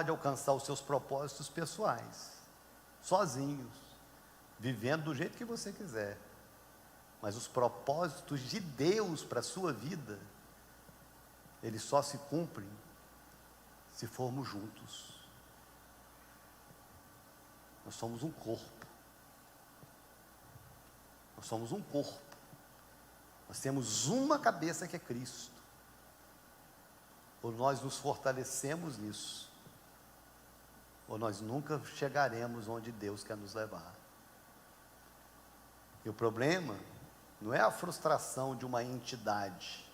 alcançar os seus propósitos pessoais, sozinhos, vivendo do jeito que você quiser. Mas os propósitos de Deus para a sua vida, eles só se cumprem se formos juntos. Nós somos um corpo. Nós somos um corpo. Nós temos uma cabeça que é Cristo. Ou nós nos fortalecemos nisso, ou nós nunca chegaremos onde Deus quer nos levar. E o problema não é a frustração de uma entidade,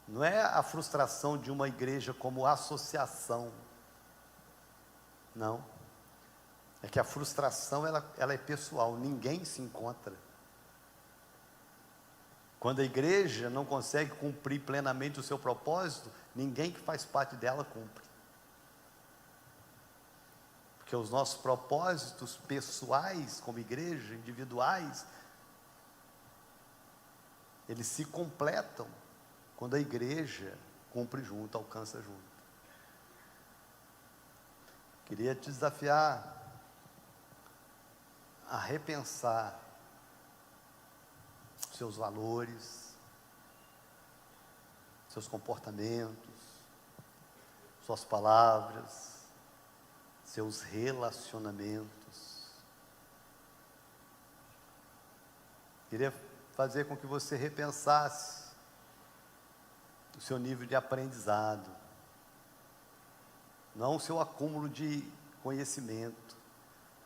não é a frustração de uma igreja como associação, não. É que a frustração ela é pessoal, ninguém se encontra. Quando a igreja não consegue cumprir plenamente o seu propósito, ninguém que faz parte dela cumpre. Porque os nossos propósitos pessoais, como igreja, individuais, eles se completam quando a igreja cumpre junto, alcança junto. Queria te desafiar a repensar seus valores, seus comportamentos, suas palavras, seus relacionamentos. Queria fazer com que você repensasse o seu nível de aprendizado, não o seu acúmulo de conhecimento,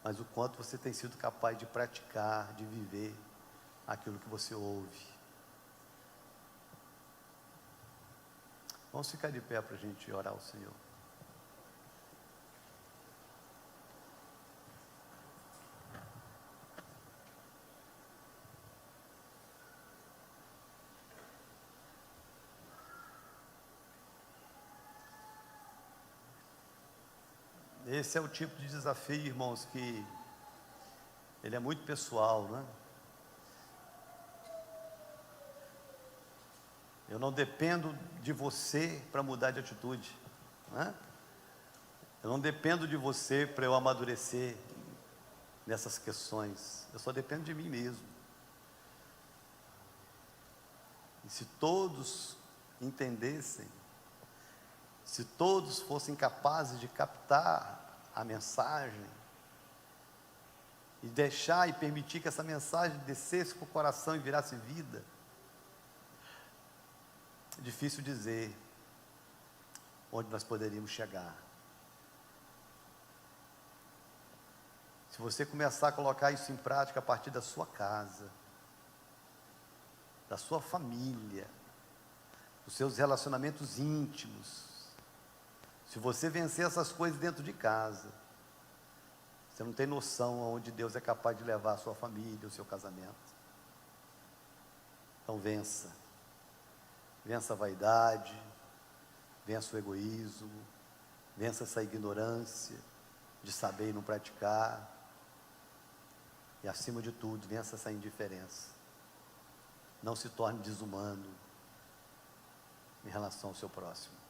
mas o quanto você tem sido capaz de praticar, de viver aquilo que você ouve. Vamos ficar de pé para a gente orar ao Senhor. Esse é o tipo de desafio, irmãos, que ele é muito pessoal, né? Eu não dependo de você para mudar de atitude, né? Eu não dependo de você para eu amadurecer nessas questões. Eu só dependo de mim mesmo. E se todos entendessem, se todos fossem capazes de captar a mensagem e deixar e permitir que essa mensagem descesse para o coração e virasse vida, é difícil dizer onde nós poderíamos chegar. Se você começar a colocar isso em prática a partir da sua casa, da sua família, dos seus relacionamentos íntimos, se você vencer essas coisas dentro de casa, você não tem noção aonde Deus é capaz de levar a sua família, o seu casamento. Então vença. Vença a vaidade, vença o egoísmo, vença essa ignorância de saber e não praticar. E acima de tudo, vença essa indiferença. Não se torne desumano em relação ao seu próximo.